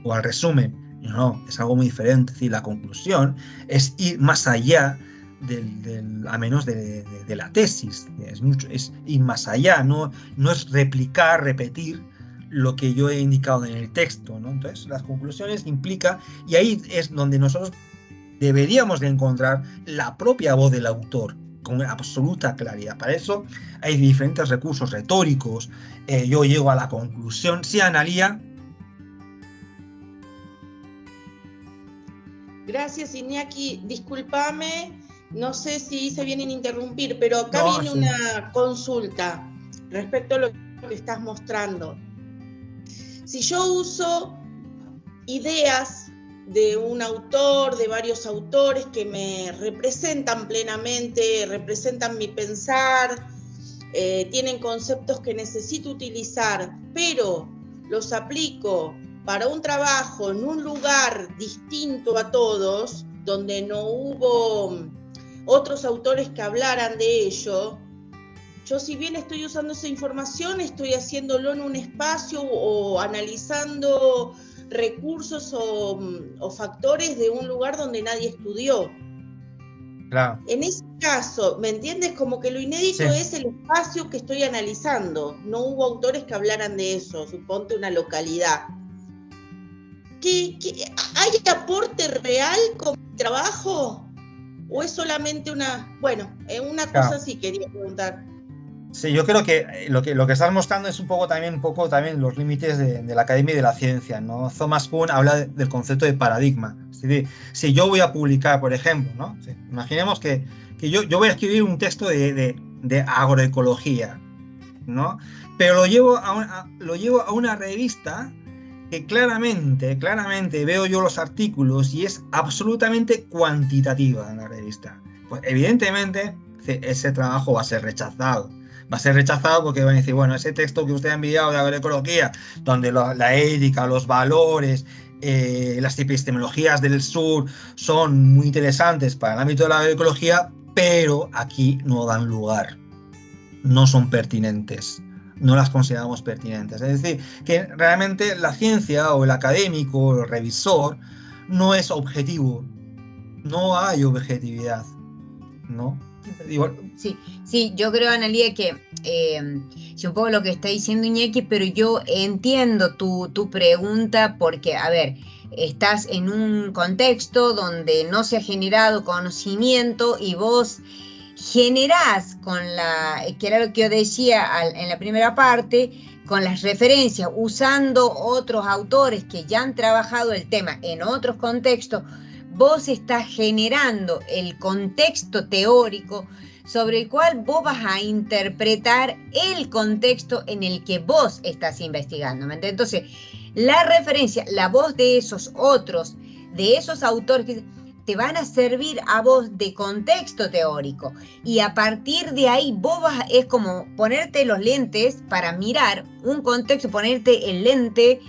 o al resumen. No, es algo muy diferente. ¿Sí? La conclusión es ir más allá a menos de la tesis, es ir más allá, no es repetir lo que yo he indicado en el texto, ¿no? Entonces, las conclusiones implica, y ahí es donde nosotros deberíamos de encontrar la propia voz del autor con absoluta claridad. Para eso hay diferentes recursos retóricos. Yo llego a la conclusión. Sí, Analía. Gracias, Iñaki. Discúlpame, no sé si hice bien en interrumpir, pero acá viene una consulta respecto a lo que estás mostrando. Si yo uso ideas de un autor, de varios autores que me representan plenamente, representan mi pensar, tienen conceptos que necesito utilizar, pero los aplico para un trabajo en un lugar distinto a todos, donde no hubo otros autores que hablaran de ello, yo si bien estoy usando esa información, estoy haciéndolo en un espacio o analizando recursos o factores de un lugar donde nadie estudió. Claro. En ese caso, ¿me entiendes? Como que lo inédito es el espacio que estoy analizando. No hubo autores que hablaran de eso, suponte una localidad. ¿Hay aporte real con mi trabajo? ¿O es solamente una cosa así quería preguntar? Sí, yo creo que lo que estás mostrando es un poco también los límites de la academia y de la ciencia, ¿no? Thomas Kuhn habla del concepto de paradigma. Es decir, si yo voy a publicar, por ejemplo, ¿no? Sí, imaginemos que yo voy a escribir un texto de agroecología, ¿no? Pero lo llevo a una revista que claramente veo yo los artículos y es absolutamente cuantitativa en la revista. Pues evidentemente ese trabajo va a ser rechazado. Va a ser rechazado porque van a decir, bueno, ese texto que usted ha enviado de agroecología, donde la ética, los valores, las epistemologías del sur son muy interesantes para el ámbito de la agroecología, pero aquí no dan lugar, no son pertinentes, no las consideramos pertinentes. Es decir, que realmente la ciencia o el académico o el revisor no es objetivo, no hay objetividad, ¿no? Sí, yo creo, Analía, que sí, un poco lo que está diciendo Iñaki, pero yo entiendo tu pregunta porque, a ver, estás en un contexto donde no se ha generado conocimiento y vos generás que era lo que yo decía en la primera parte, con las referencias, usando otros autores que ya han trabajado el tema en otros contextos, vos estás generando el contexto teórico sobre el cual vos vas a interpretar el contexto en el que vos estás investigando. ¿Me entiendes? Entonces, la referencia, la voz de esos otros, de esos autores que te van a servir a vos de contexto teórico. Y a partir de ahí, es como ponerte los lentes para mirar un contexto, ponerte el lente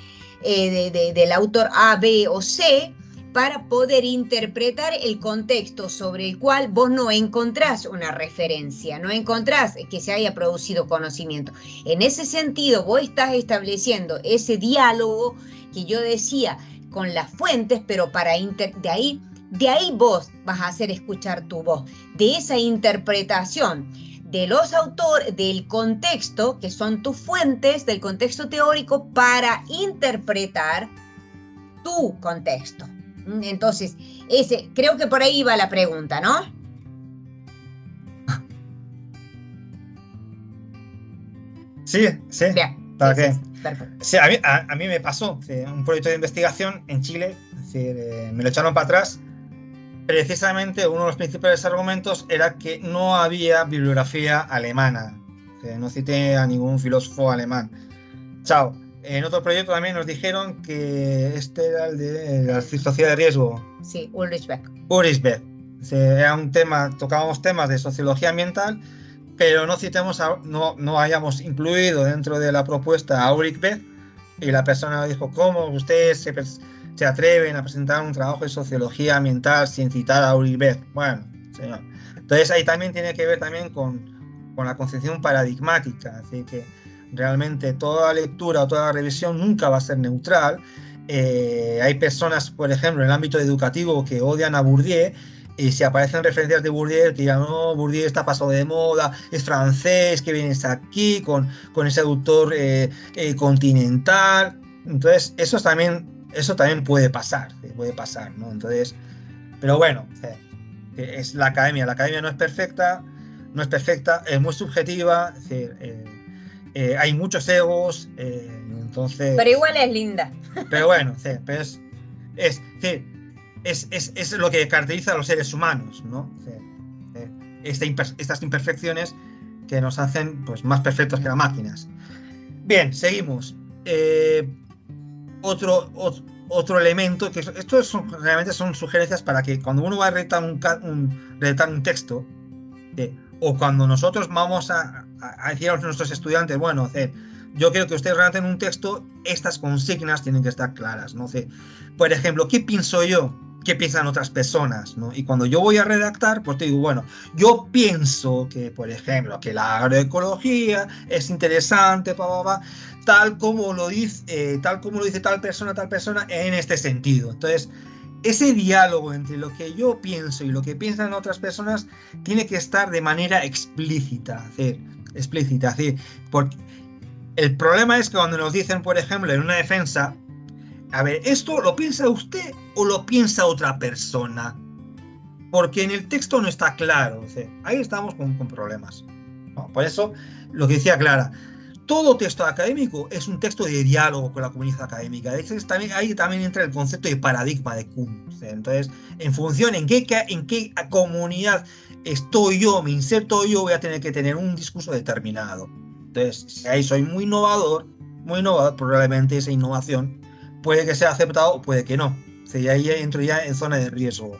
del autor A, B o C, para poder interpretar el contexto sobre el cual vos no encontrás una referencia, no encontrás que se haya producido conocimiento. En ese sentido, vos estás estableciendo ese diálogo que yo decía con las fuentes, pero de ahí vos vas a hacer escuchar tu voz, de esa interpretación de los autores, del contexto, que son tus fuentes, del contexto teórico, para interpretar tu contexto. Entonces, creo que por ahí va la pregunta, ¿no? Sí. Bien. ¿Para sí, qué? Sí, perfecto. Sí, a mí me pasó un proyecto de investigación en Chile, me lo echaron para atrás. Precisamente uno de los principales argumentos era que no había bibliografía alemana, no cité a ningún filósofo alemán. Chao. En otro proyecto también nos dijeron que este era el de la sociedad de riesgo. Sí, Ulrich Beck. Era un tema, tocábamos temas de sociología ambiental, pero no hayamos incluido dentro de la propuesta a Ulrich Beck, y la persona dijo, ¿cómo ustedes se atreven a presentar un trabajo de sociología ambiental sin citar a Ulrich Beck? Bueno, señor. Entonces ahí también tiene que ver también con la concepción paradigmática, así que realmente toda lectura o toda revisión nunca va a ser neutral. Hay personas, por ejemplo, en el ámbito educativo que odian a Bourdieu, y si aparecen referencias de Bourdieu que dirán, no, Bourdieu está pasado de moda, es francés, que vienes aquí con ese autor continental. Entonces eso también puede pasar, ¿no? Entonces, pero bueno, es la academia no es perfecta, es muy subjetiva, es decir, hay muchos egos, entonces... Pero igual es linda. Pero bueno, pero es lo que caracteriza a los seres humanos, ¿no? Estas imperfecciones que nos hacen pues, más perfectos que las máquinas. Bien, seguimos. Otro elemento, que esto realmente son sugerencias para que cuando uno va a redactar un texto, O cuando nosotros vamos a decir a nuestros estudiantes, bueno, yo quiero que ustedes redacten un texto, estas consignas tienen que estar claras, ¿no? Por ejemplo, ¿qué pienso yo? ¿Qué piensan otras personas? ¿No? Y cuando yo voy a redactar, pues te digo, bueno, yo pienso que, por ejemplo, que la agroecología es interesante, tal como lo dice tal persona en este sentido. Entonces, ese diálogo entre lo que yo pienso y lo que piensan otras personas tiene que estar de manera explícita, porque el problema es que cuando nos dicen, por ejemplo, en una defensa, a ver, ¿esto lo piensa usted o lo piensa otra persona? Porque en el texto no está claro, ahí estamos con problemas, ¿no? Por eso, lo que decía Clara, todo texto académico es un texto de diálogo con la comunidad académica. De hecho, ahí también entra el concepto de paradigma de Kuhn. Entonces, en función en qué comunidad estoy yo, me inserto yo, voy a tener que tener un discurso determinado. Entonces, si ahí soy muy innovador, probablemente esa innovación puede que sea aceptado o puede que no. Y ahí entro ya en zona de riesgo.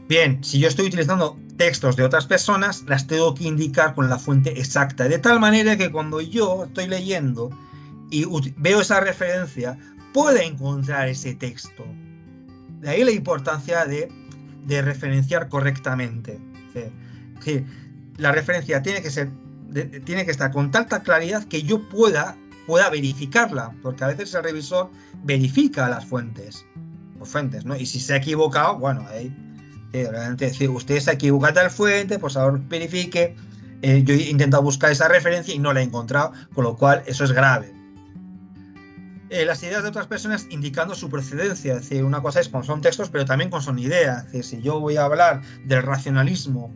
Bien, si yo estoy utilizando textos de otras personas, las tengo que indicar con la fuente exacta, de tal manera que cuando yo estoy leyendo y veo esa referencia, pueda encontrar ese texto. De ahí la importancia de referenciar correctamente. Que la referencia tiene que estar con tanta claridad que yo pueda verificarla, porque a veces el revisor verifica las fuentes, ¿no? Y si se ha equivocado, bueno, ahí realmente si usted se ha equivocado de la fuente, por favor verifique. Yo he intentado buscar esa referencia y no la he encontrado, con lo cual eso es grave. Las ideas de otras personas indicando su procedencia, es decir, una cosa es cuando son textos, pero también cuando son ideas. Es decir, si yo voy a hablar del racionalismo,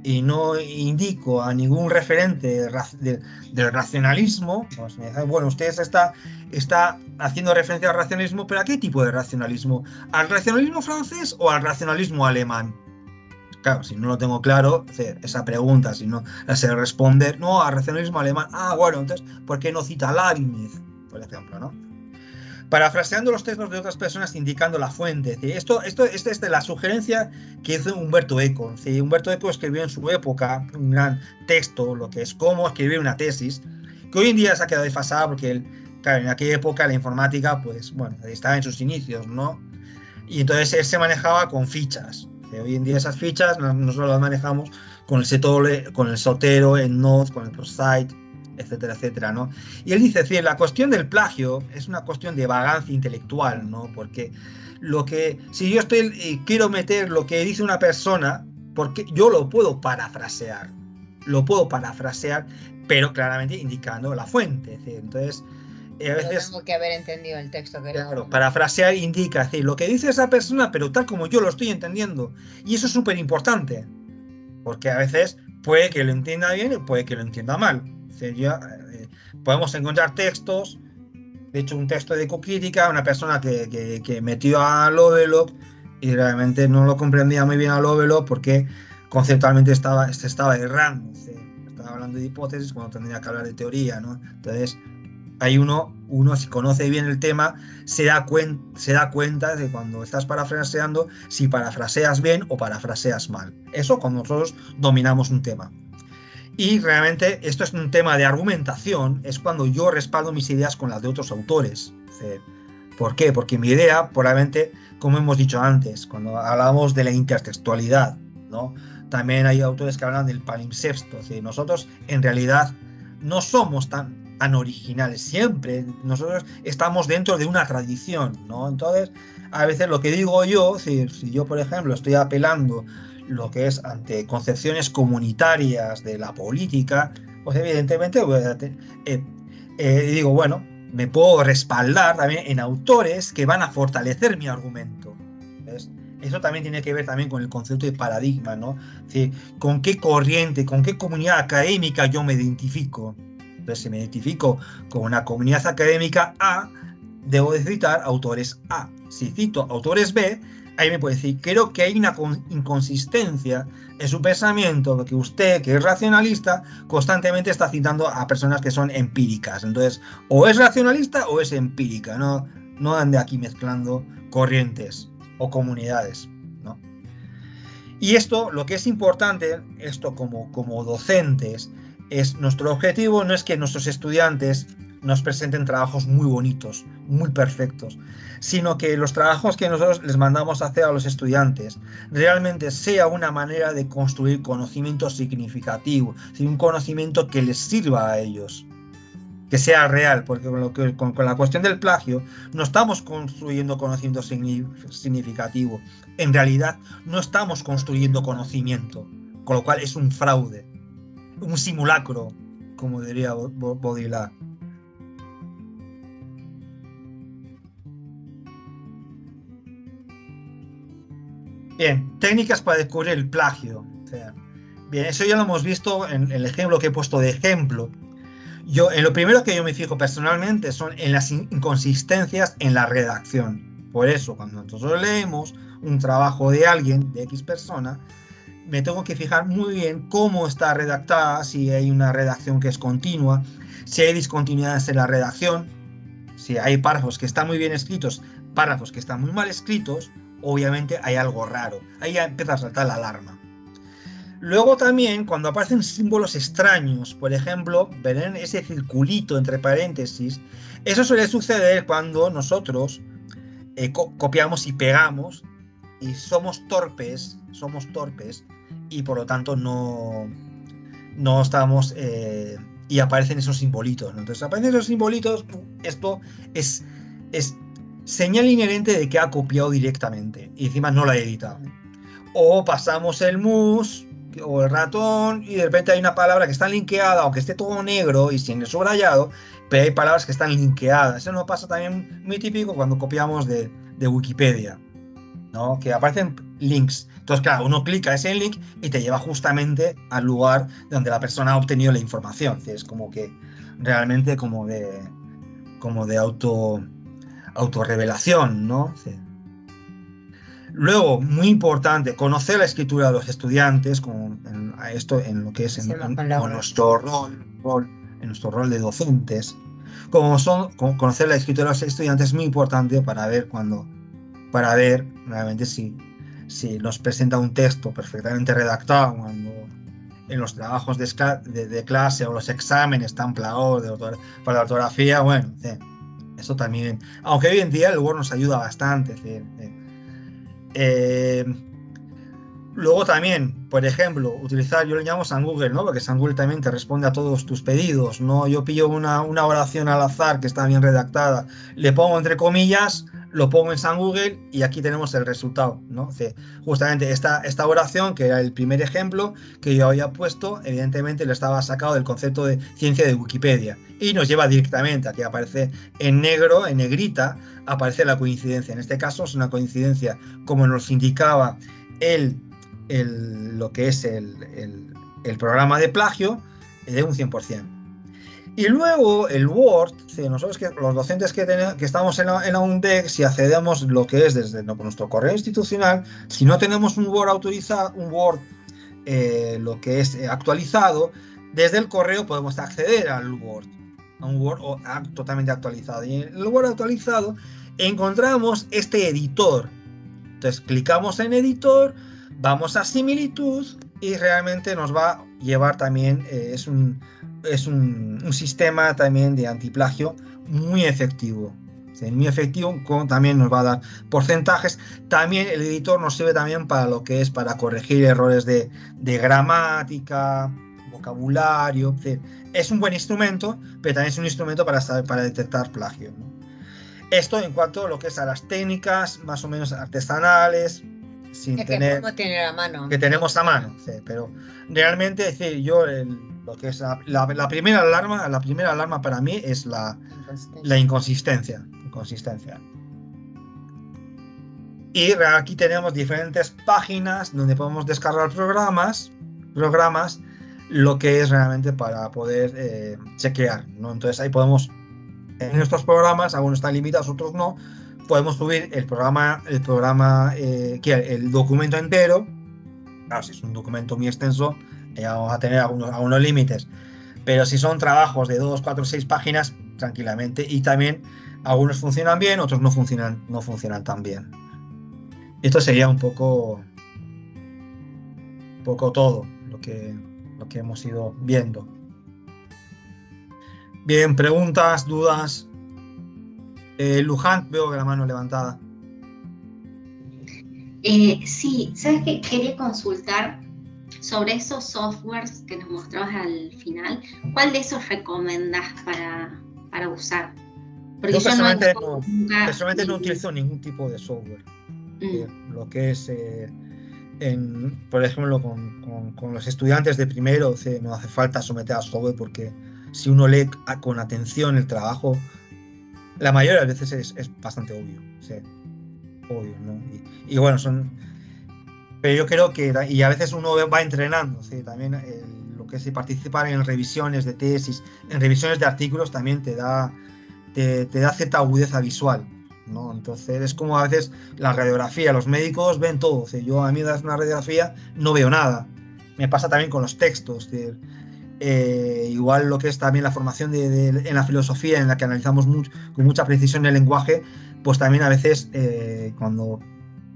y no indico a ningún referente del racionalismo, pues me dicen, bueno, usted está haciendo referencia al racionalismo, pero ¿a qué tipo de racionalismo? ¿Al racionalismo francés o al racionalismo alemán? Claro, si no lo tengo claro, esa pregunta, si no la sé responder, no, al racionalismo alemán. Ah, bueno, entonces, ¿por qué no cita a Leibniz, por ejemplo, no? Parafraseando los textos de otras personas indicando la fuente. Esto es de la sugerencia que hizo Umberto Eco. Umberto Eco escribió en su época un gran texto, lo que es cómo escribir una tesis, que hoy en día se ha quedado desfasada porque, claro, en aquella época la informática, pues, bueno, estaba en sus inicios, ¿no? Y entonces él se manejaba con fichas. Hoy en día esas fichas nosotros las manejamos con el Zotero, en Node, con el ProSite, etcétera, etcétera, ¿no? Y él dice, la cuestión del plagio es una cuestión de vagancia intelectual, ¿no? Porque si yo quiero meter lo que dice una persona, porque yo lo puedo parafrasear, pero claramente indicando la fuente, entonces a veces tengo que haber entendido el texto que claro, parafrasear indica, lo que dice esa persona, pero tal como yo lo estoy entendiendo, y eso es súper importante, porque a veces puede que lo entienda bien y puede que lo entienda mal. Podemos encontrar textos, de hecho un texto de ecocrítica, una persona que metió a Lovelock y realmente no lo comprendía muy bien a Lovelock porque conceptualmente estaba errando, estaba hablando de hipótesis cuando tendría que hablar de teoría, ¿no? Entonces hay uno si conoce bien el tema se da cuenta de cuando estás parafraseando si parafraseas bien o parafraseas mal. Eso cuando nosotros dominamos un tema. Y realmente esto es un tema de argumentación, es cuando yo respaldo mis ideas con las de otros autores. ¿Por qué? Porque mi idea, probablemente, como hemos dicho antes, cuando hablamos de la intertextualidad, ¿no? También hay autores que hablan del palimpsesto. Nosotros, en realidad, no somos tan originales. Siempre nosotros estamos dentro de una tradición, ¿no? Entonces, a veces lo que digo yo, si yo, por ejemplo, estoy apelando lo que es ante concepciones comunitarias de la política, pues evidentemente digo, bueno, me puedo respaldar también en autores que van a fortalecer mi argumento. ¿Ves? Eso también tiene que ver también con el concepto de paradigma, ¿no? Es decir, con qué corriente, con qué comunidad académica yo me identifico. Entonces, si me identifico con una comunidad académica A, debo de citar autores A. Si cito autores B, ahí me puede decir, creo que hay una inconsistencia en su pensamiento, porque usted, que es racionalista, constantemente está citando a personas que son empíricas. Entonces, o es racionalista o es empírica, no ande aquí mezclando corrientes o comunidades, ¿no? Y esto, lo que es importante, esto como docentes, es nuestro objetivo no es que nuestros estudiantes nos presenten trabajos muy bonitos, muy perfectos, sino que los trabajos que nosotros les mandamos a hacer a los estudiantes realmente sea una manera de construir conocimiento significativo, un conocimiento que les sirva a ellos, que sea real, porque con la cuestión del plagio no estamos construyendo conocimiento significativo, en realidad no estamos construyendo conocimiento, con lo cual es un fraude, un simulacro, como diría Baudrillard. Bien, técnicas para descubrir el plagio. Bien, eso ya lo hemos visto en el ejemplo que he puesto de ejemplo. En lo primero que yo me fijo personalmente son en las inconsistencias en la redacción. Por eso, cuando nosotros leemos un trabajo de alguien, de X persona, me tengo que fijar muy bien cómo está redactada, si hay una redacción que es continua, si hay discontinuidades en la redacción, si hay párrafos que están muy bien escritos, párrafos que están muy mal escritos, obviamente hay algo raro. Ahí ya empieza a saltar la alarma. Luego también, cuando aparecen símbolos extraños, por ejemplo, verán ese circulito entre paréntesis, eso suele suceder cuando nosotros copiamos y pegamos y somos torpes y por lo tanto no estamos y aparecen esos simbolitos, ¿no? Entonces aparecen esos simbolitos, esto es señal inherente de que ha copiado directamente y encima no la ha editado. O pasamos el mus o el ratón y de repente hay una palabra que está linkeada, aunque esté todo negro y sin el subrayado, pero hay palabras que están linkeadas. Eso nos pasa también muy típico cuando copiamos de Wikipedia, ¿no? Que aparecen links. Entonces, claro, uno clica ese link y te lleva justamente al lugar donde la persona ha obtenido la información. Es como que realmente como de autorrevelación, ¿no? Sí. Luego, muy importante, conocer la escritura de los estudiantes, esto en lo que es en nuestro rol de docentes. Conocer la escritura de los estudiantes es muy importante para ver realmente si nos presenta un texto perfectamente redactado, cuando en los trabajos de clase o los exámenes están plagados para la ortografía, bueno, eso también, aunque hoy en día el Word nos ayuda bastante. Luego también, por ejemplo, yo le llamo San Google, ¿no? Porque San Google también te responde a todos tus pedidos, ¿no? Yo pillo una oración al azar que está bien redactada, le pongo entre comillas, lo pongo en San Google y aquí tenemos el resultado, ¿no? Justamente esta oración, que era el primer ejemplo que yo había puesto, evidentemente le estaba sacado del concepto de ciencia de Wikipedia y nos lleva directamente, aquí aparece en negro, en negrita, aparece la coincidencia. En este caso es una coincidencia como nos indicaba lo que es el programa de plagio de un 100%. Y luego el Word, nosotros los docentes que estamos en la UNDEC, si accedemos lo que es desde nuestro correo institucional, si no tenemos un Word autorizado, lo que es actualizado, desde el correo podemos acceder al Word, a un Word totalmente actualizado. Y en el Word actualizado encontramos este editor. Entonces clicamos en editor, vamos a similitud y realmente nos va a llevar también, es un sistema también de antiplagio muy efectivo. Muy efectivo, también nos va a dar porcentajes. También el editor nos sirve también para lo que es para corregir errores de gramática, vocabulario. Es un buen instrumento, pero también es un instrumento para detectar plagio, ¿no? Esto en cuanto a lo que es a las técnicas más o menos artesanales, sin tener que tenemos a mano, pero realmente lo que es la primera alarma para mí es la inconsistencia. Y aquí tenemos diferentes páginas donde podemos descargar programas, lo que es realmente para poder chequear, ¿no? Entonces ahí podemos, en estos programas, algunos están limitados, otros no, podemos subir el documento entero. Claro, si es un documento muy extenso, ya vamos a tener algunos límites, pero si son trabajos de 2, 4, 6 páginas, tranquilamente. Y también algunos funcionan bien, otros no funcionan tan bien. Esto sería un poco poco todo lo que hemos ido viendo. Bien, preguntas, dudas. Luján, veo que la mano levantada. Sí, ¿sabes qué? Quería consultar sobre esos softwares que nos mostrabas al final. ¿Cuál de esos recomendás para usar? Porque yo personalmente no utilizo ningún tipo de software. Lo que es, por ejemplo, con los estudiantes de primero, no hace falta someter a software, porque si uno lee con atención el trabajo, la mayoría de las veces es bastante obvio. Obvio, ¿no? Y bueno, pero yo creo que, y a veces uno va entrenando, también lo que es participar en revisiones de tesis, en revisiones de artículos, también te da cierta agudeza visual, ¿no? Entonces es como a veces la radiografía, los médicos ven todo, yo a mí das una radiografía, no veo nada. Me pasa también con los textos, igual lo que es también la formación en la filosofía, en la que analizamos con mucha precisión el lenguaje, pues también a veces cuando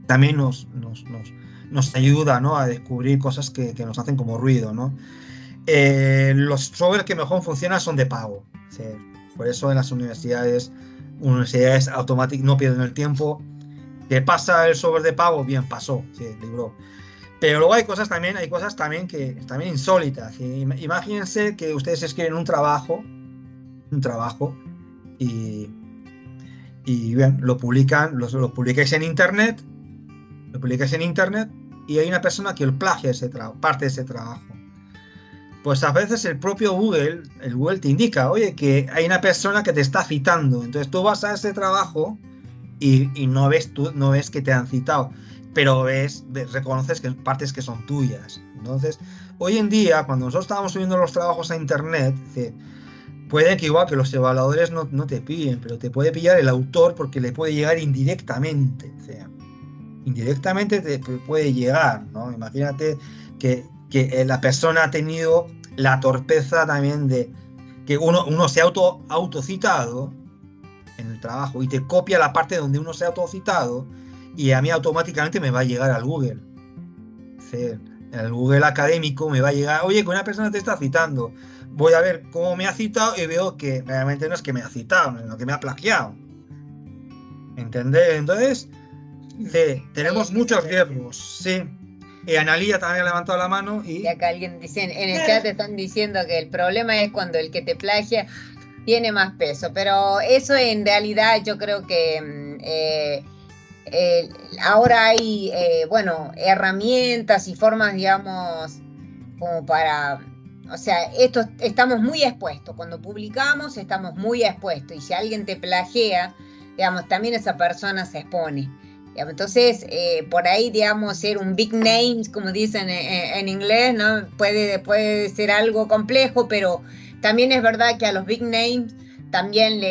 también nos ayuda, ¿no?, a descubrir cosas que nos hacen como ruido, ¿no? Los software que mejor funcionan son de pago. Por eso en las universidades automáticas no pierden el tiempo. ¿Qué pasa el software de pago? Bien, pasó, libró. Pero luego hay cosas también que también insólitas. Imagínense que ustedes escriben un trabajo y bien, lo publicáis en internet, y hay una persona que plagia parte de ese trabajo. Pues a veces el propio Google te indica, oye, que hay una persona que te está citando. Entonces tú vas a ese trabajo y no ves que te han citado, pero reconoces que partes que son tuyas. Entonces, hoy en día, cuando nosotros estábamos subiendo los trabajos a internet, puede que igual que los evaluadores no te pillen, pero te puede pillar el autor, porque le puede llegar indirectamente. Indirectamente te puede llegar, ¿no? Imagínate que la persona ha tenido la torpeza también de que uno se ha autocitado en el trabajo y te copia la parte donde uno se ha autocitado, y a mí automáticamente me va a llegar al Google. El Google académico me va a llegar, oye, que una persona te está citando. Voy a ver cómo me ha citado y veo que realmente no es que me ha citado, sino que me ha plagiado. ¿Entendés? Entonces, tenemos muchos riesgos, sí. Analía también ha levantado la mano y acá alguien dice, en el chat están diciendo que el problema es cuando el que te plagia tiene más peso, pero eso en realidad yo creo que ahora hay herramientas y formas, digamos, como para, o sea, estamos muy expuestos, cuando publicamos estamos muy expuestos, y si alguien te plagia, digamos, también esa persona se expone. Entonces, por ahí, digamos, ser un big name, como dicen en inglés, ¿no? Puede ser algo complejo, pero también es verdad que a los big names también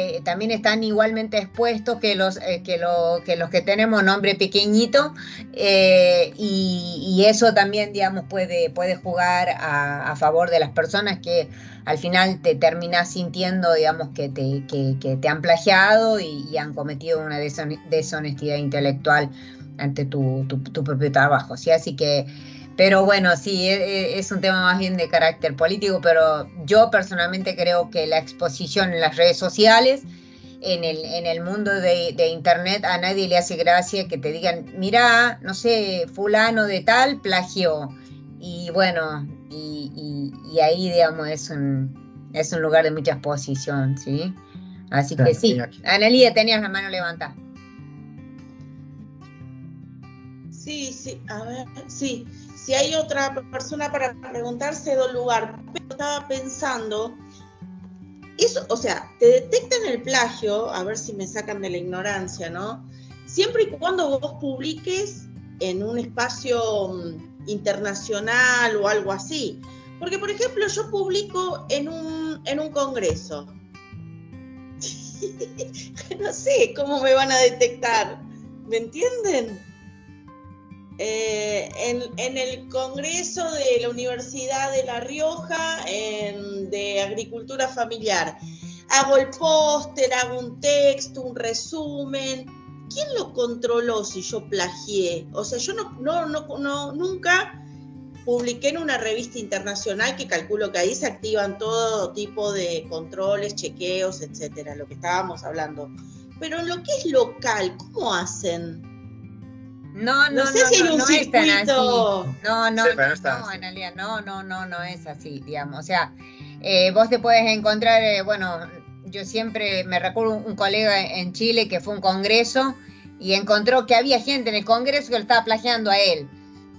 están igualmente expuestos que los que tenemos nombre pequeñito, y eso también, digamos, puede jugar a favor de las personas que al final te terminas sintiendo, digamos, que te han plagiado y han cometido una deshonestidad intelectual ante tu propio trabajo, ¿sí? Así que, pero bueno, sí, es un tema más bien de carácter político, pero yo personalmente creo que la exposición en las redes sociales, en el mundo de internet, a nadie le hace gracia que te digan, mira, no sé, fulano de tal plagió, y bueno, y ahí, digamos, es un lugar de mucha exposición, ¿sí? Así que sí. Analía, tenías la mano levantada. Sí, a ver, sí. Si hay otra persona para preguntar, cedo lugar. Pero estaba pensando, eso, o sea, te detectan el plagio, a ver si me sacan de la ignorancia, ¿no? Siempre y cuando vos publiques en un espacio internacional o algo así. Porque, por ejemplo, yo publico en un congreso. No sé cómo me van a detectar, ¿me entienden? En el congreso de la Universidad de La Rioja, de Agricultura Familiar, hago el póster, hago un texto, un resumen. ¿Quién lo controló si yo plagié? O sea, yo nunca publiqué en una revista internacional que calculo que ahí se activan todo tipo de controles, chequeos, etcétera, lo que estábamos hablando. Pero en lo que es local, ¿cómo hacen? No sé si hay un circuito. Analia, no es así, digamos. O sea, vos te puedes encontrar, yo siempre me recuerdo un colega en Chile que fue a un congreso y encontró que había gente en el congreso que lo estaba plagiando a él,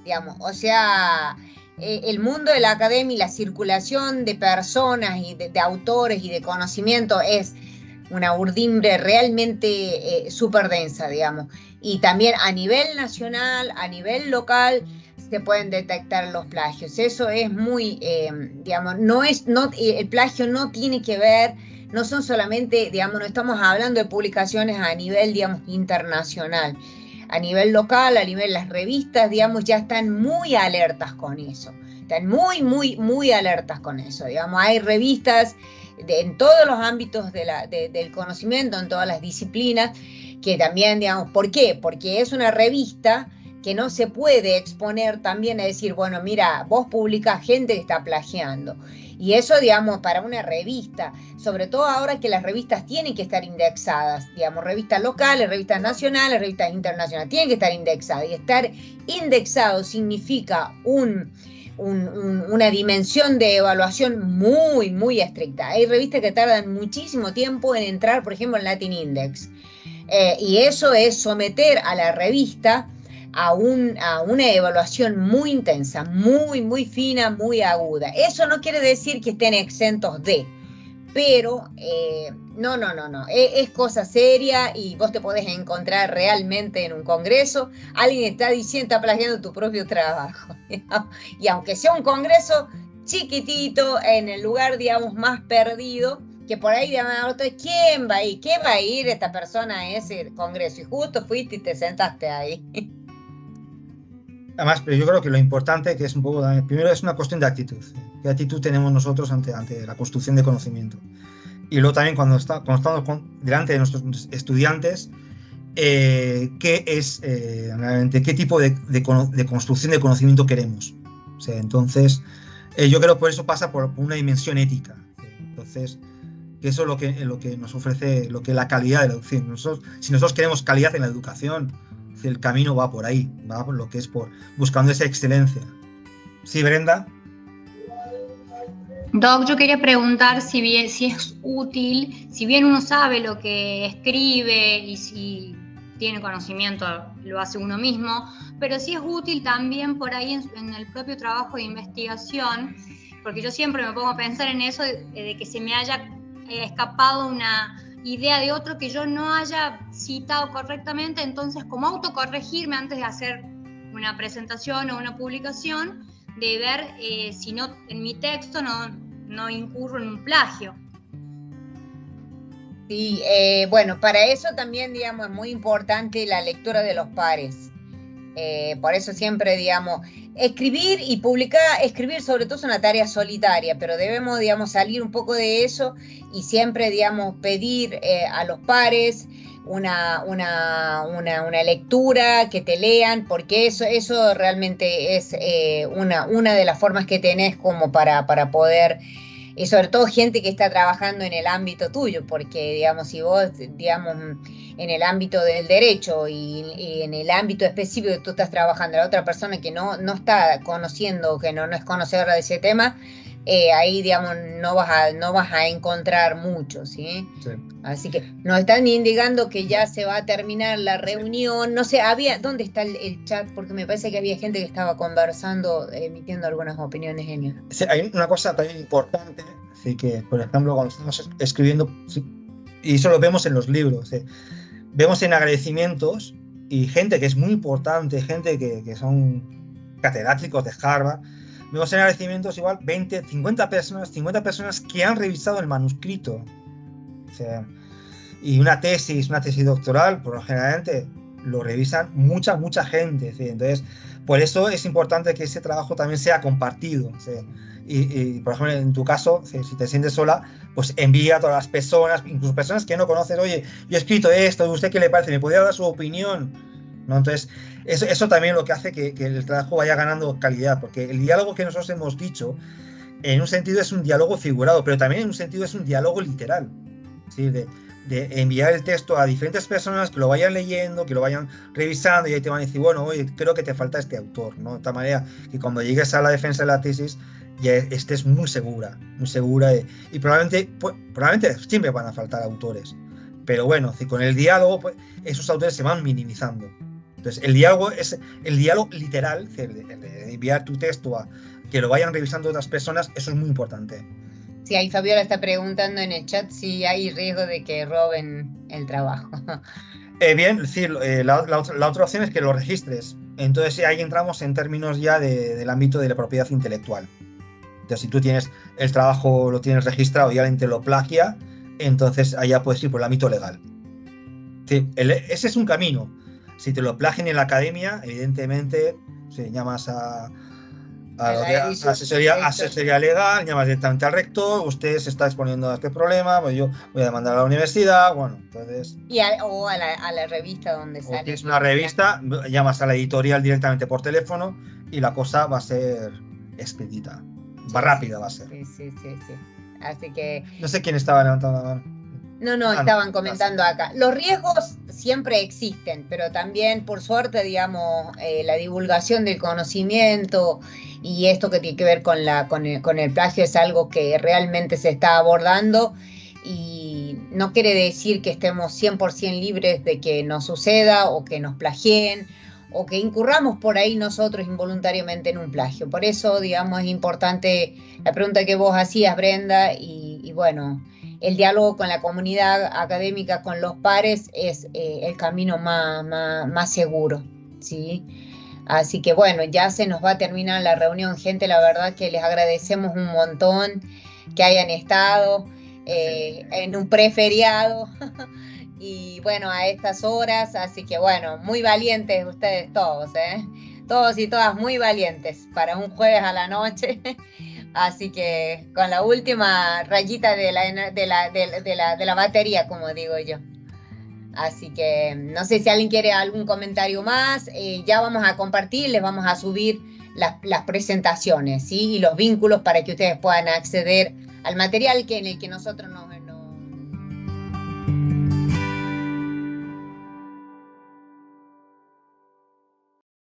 digamos. O sea, el mundo de la academia y la circulación de personas y de autores y de conocimiento es una urdimbre realmente súper densa, digamos. Y también a nivel nacional, a nivel local, se pueden detectar los plagios. Eso es muy, digamos, el plagio no tiene que ver, no son solamente, digamos, no estamos hablando de publicaciones a nivel, digamos, internacional. A nivel local, a nivel de las revistas, digamos, ya están muy alertas con eso. Están muy alertas con eso. Digamos, hay revistas en todos los ámbitos del conocimiento, en todas las disciplinas, que también, digamos, ¿por qué? Porque es una revista que no se puede exponer también a decir, bueno, mira, vos publicás gente que está plagiando. Y eso, digamos, para una revista, sobre todo ahora que las revistas tienen que estar indexadas, digamos, revistas locales, revistas nacionales, revistas internacionales, tienen que estar indexadas. Y estar indexado significa una dimensión de evaluación muy estricta. Hay revistas que tardan muchísimo tiempo en entrar, por ejemplo, en Latin Index. Y eso es someter a la revista a una evaluación muy intensa, muy fina, muy aguda. Eso no quiere decir que estén exentos de, pero no. Es cosa seria y vos te podés encontrar realmente en un congreso, alguien está diciendo, está plagiando tu propio trabajo. Y aunque sea un congreso chiquitito, en el lugar, digamos, más perdido, que por ahí llaman a otro, ¿quién va a ir? ¿Qué va a ir esta persona a ese congreso? Y justo fuiste y te sentaste ahí. Además, pero yo creo que lo importante, que es un poco, primero es una cuestión de actitud. ¿Qué actitud tenemos nosotros ante la construcción de conocimiento? Y luego también cuando estamos delante de nuestros estudiantes, realmente qué tipo de construcción de conocimiento queremos. O sea, entonces, yo creo que por eso pasa por una dimensión ética. Entonces, que eso es lo que nos ofrece, lo que la calidad de la educación. Si nosotros queremos calidad en la educación, el camino va por ahí, va por lo que es buscando esa excelencia. ¿Sí, Brenda? Doc, yo quería preguntar si es útil, si bien uno sabe lo que escribe y si tiene conocimiento lo hace uno mismo, pero si es útil también por ahí en el propio trabajo de investigación, porque yo siempre me pongo a pensar en eso de que se me haya escapado una idea de otro que yo no haya citado correctamente, entonces como autocorregirme antes de hacer una presentación o una publicación, de ver si no en mi texto no incurro en un plagio. Sí, bueno, para eso también, digamos, es muy importante la lectura de los pares. Por eso siempre, digamos, escribir y publicar, escribir sobre todo es una tarea solitaria, pero debemos, digamos, salir un poco de eso y siempre, digamos, pedir a los pares una lectura, que te lean, porque eso realmente es una de las formas que tenés como para poder, y sobre todo gente que está trabajando en el ámbito tuyo, porque, digamos, si vos, digamos, en el ámbito del derecho y en el ámbito específico que tú estás trabajando, la otra persona que no está conociendo, que no es conocedora de ese tema, ahí, digamos, no vas a encontrar mucho, ¿sí? Sí. Así que nos están indicando que ya se va a terminar la reunión. No sé, ¿dónde está el chat? Porque me parece que había gente que estaba conversando, emitiendo algunas opiniones geniales. Sí, hay una cosa también importante, así que, por ejemplo, cuando estamos escribiendo, sí, y eso lo vemos en los libros, vemos en agradecimientos y gente que es muy importante, gente que son catedráticos de Harvard, vemos en agradecimientos igual 20, 50 personas que han revisado el manuscrito. O sea, y una tesis doctoral, por lo generalmente lo revisan mucha gente. ¿Sí? Entonces, por eso es importante que ese trabajo también sea compartido. ¿Sí? Y, por ejemplo, en tu caso, si te sientes sola, pues envía a todas las personas, incluso personas que no conoces, oye, yo he escrito esto, ¿usted qué le parece? ¿Me podría dar su opinión? ¿no? Entonces, eso también lo que hace que el trabajo vaya ganando calidad, porque el diálogo que nosotros hemos dicho, en un sentido es un diálogo figurado, pero también en un sentido es un diálogo literal, ¿sí? De enviar el texto a diferentes personas que lo vayan leyendo, que lo vayan revisando, y ahí te van a decir, bueno, oye, creo que te falta este autor, ¿no? De tal manera que cuando llegues a la defensa de la tesis ya estés muy segura, y probablemente siempre van a faltar autores, pero bueno, con el diálogo, pues, esos autores se van minimizando. Entonces, el diálogo es el diálogo literal, el de enviar tu texto a que lo vayan revisando otras personas, eso es muy importante. Sí, ahí Fabiola está preguntando en el chat si hay riesgo de que roben el trabajo. Bien, es decir, la otra opción es que lo registres. Entonces ahí entramos en términos ya del ámbito de la propiedad intelectual. Entonces, si tú tienes el trabajo, lo tienes registrado y alguien te lo plagia, entonces allá puedes ir por el ámbito legal. Sí, ese es un camino. Si te lo plagian en la academia, evidentemente, si llamas a asesoría legal, llamas directamente al rector, usted se está exponiendo a este problema, pues yo voy a demandar a la universidad, bueno, entonces... o a la revista donde sale. Si tienes una revista, llamas a la editorial directamente por teléfono y la cosa va a ser expedita, rápida va a ser. Sí. Así que... No sé quién estaba levantando la mano. No, estaban comentando acá. Los riesgos siempre existen, pero también, por suerte, digamos, la divulgación del conocimiento y esto que tiene que ver con el plagio es algo que realmente se está abordando, y no quiere decir que estemos 100% libres de que nos suceda o que nos plagien o que incurramos por ahí nosotros involuntariamente en un plagio. Por eso, digamos, es importante la pregunta que vos hacías, Brenda, y bueno, el diálogo con la comunidad académica, con los pares, es el camino más seguro, ¿sí? Así que bueno, ya se nos va a terminar la reunión, gente. La verdad que les agradecemos un montón que hayan estado en un preferiado y bueno, a estas horas. Así que bueno, muy valientes ustedes todos, todos y todas muy valientes para un jueves a la noche. Así que con la última rayita de la batería, como digo yo. Así que no sé si alguien quiere algún comentario más. Ya vamos a compartir, les vamos a subir las presentaciones, ¿sí? Y los vínculos para que ustedes puedan acceder al material en el que nosotros nos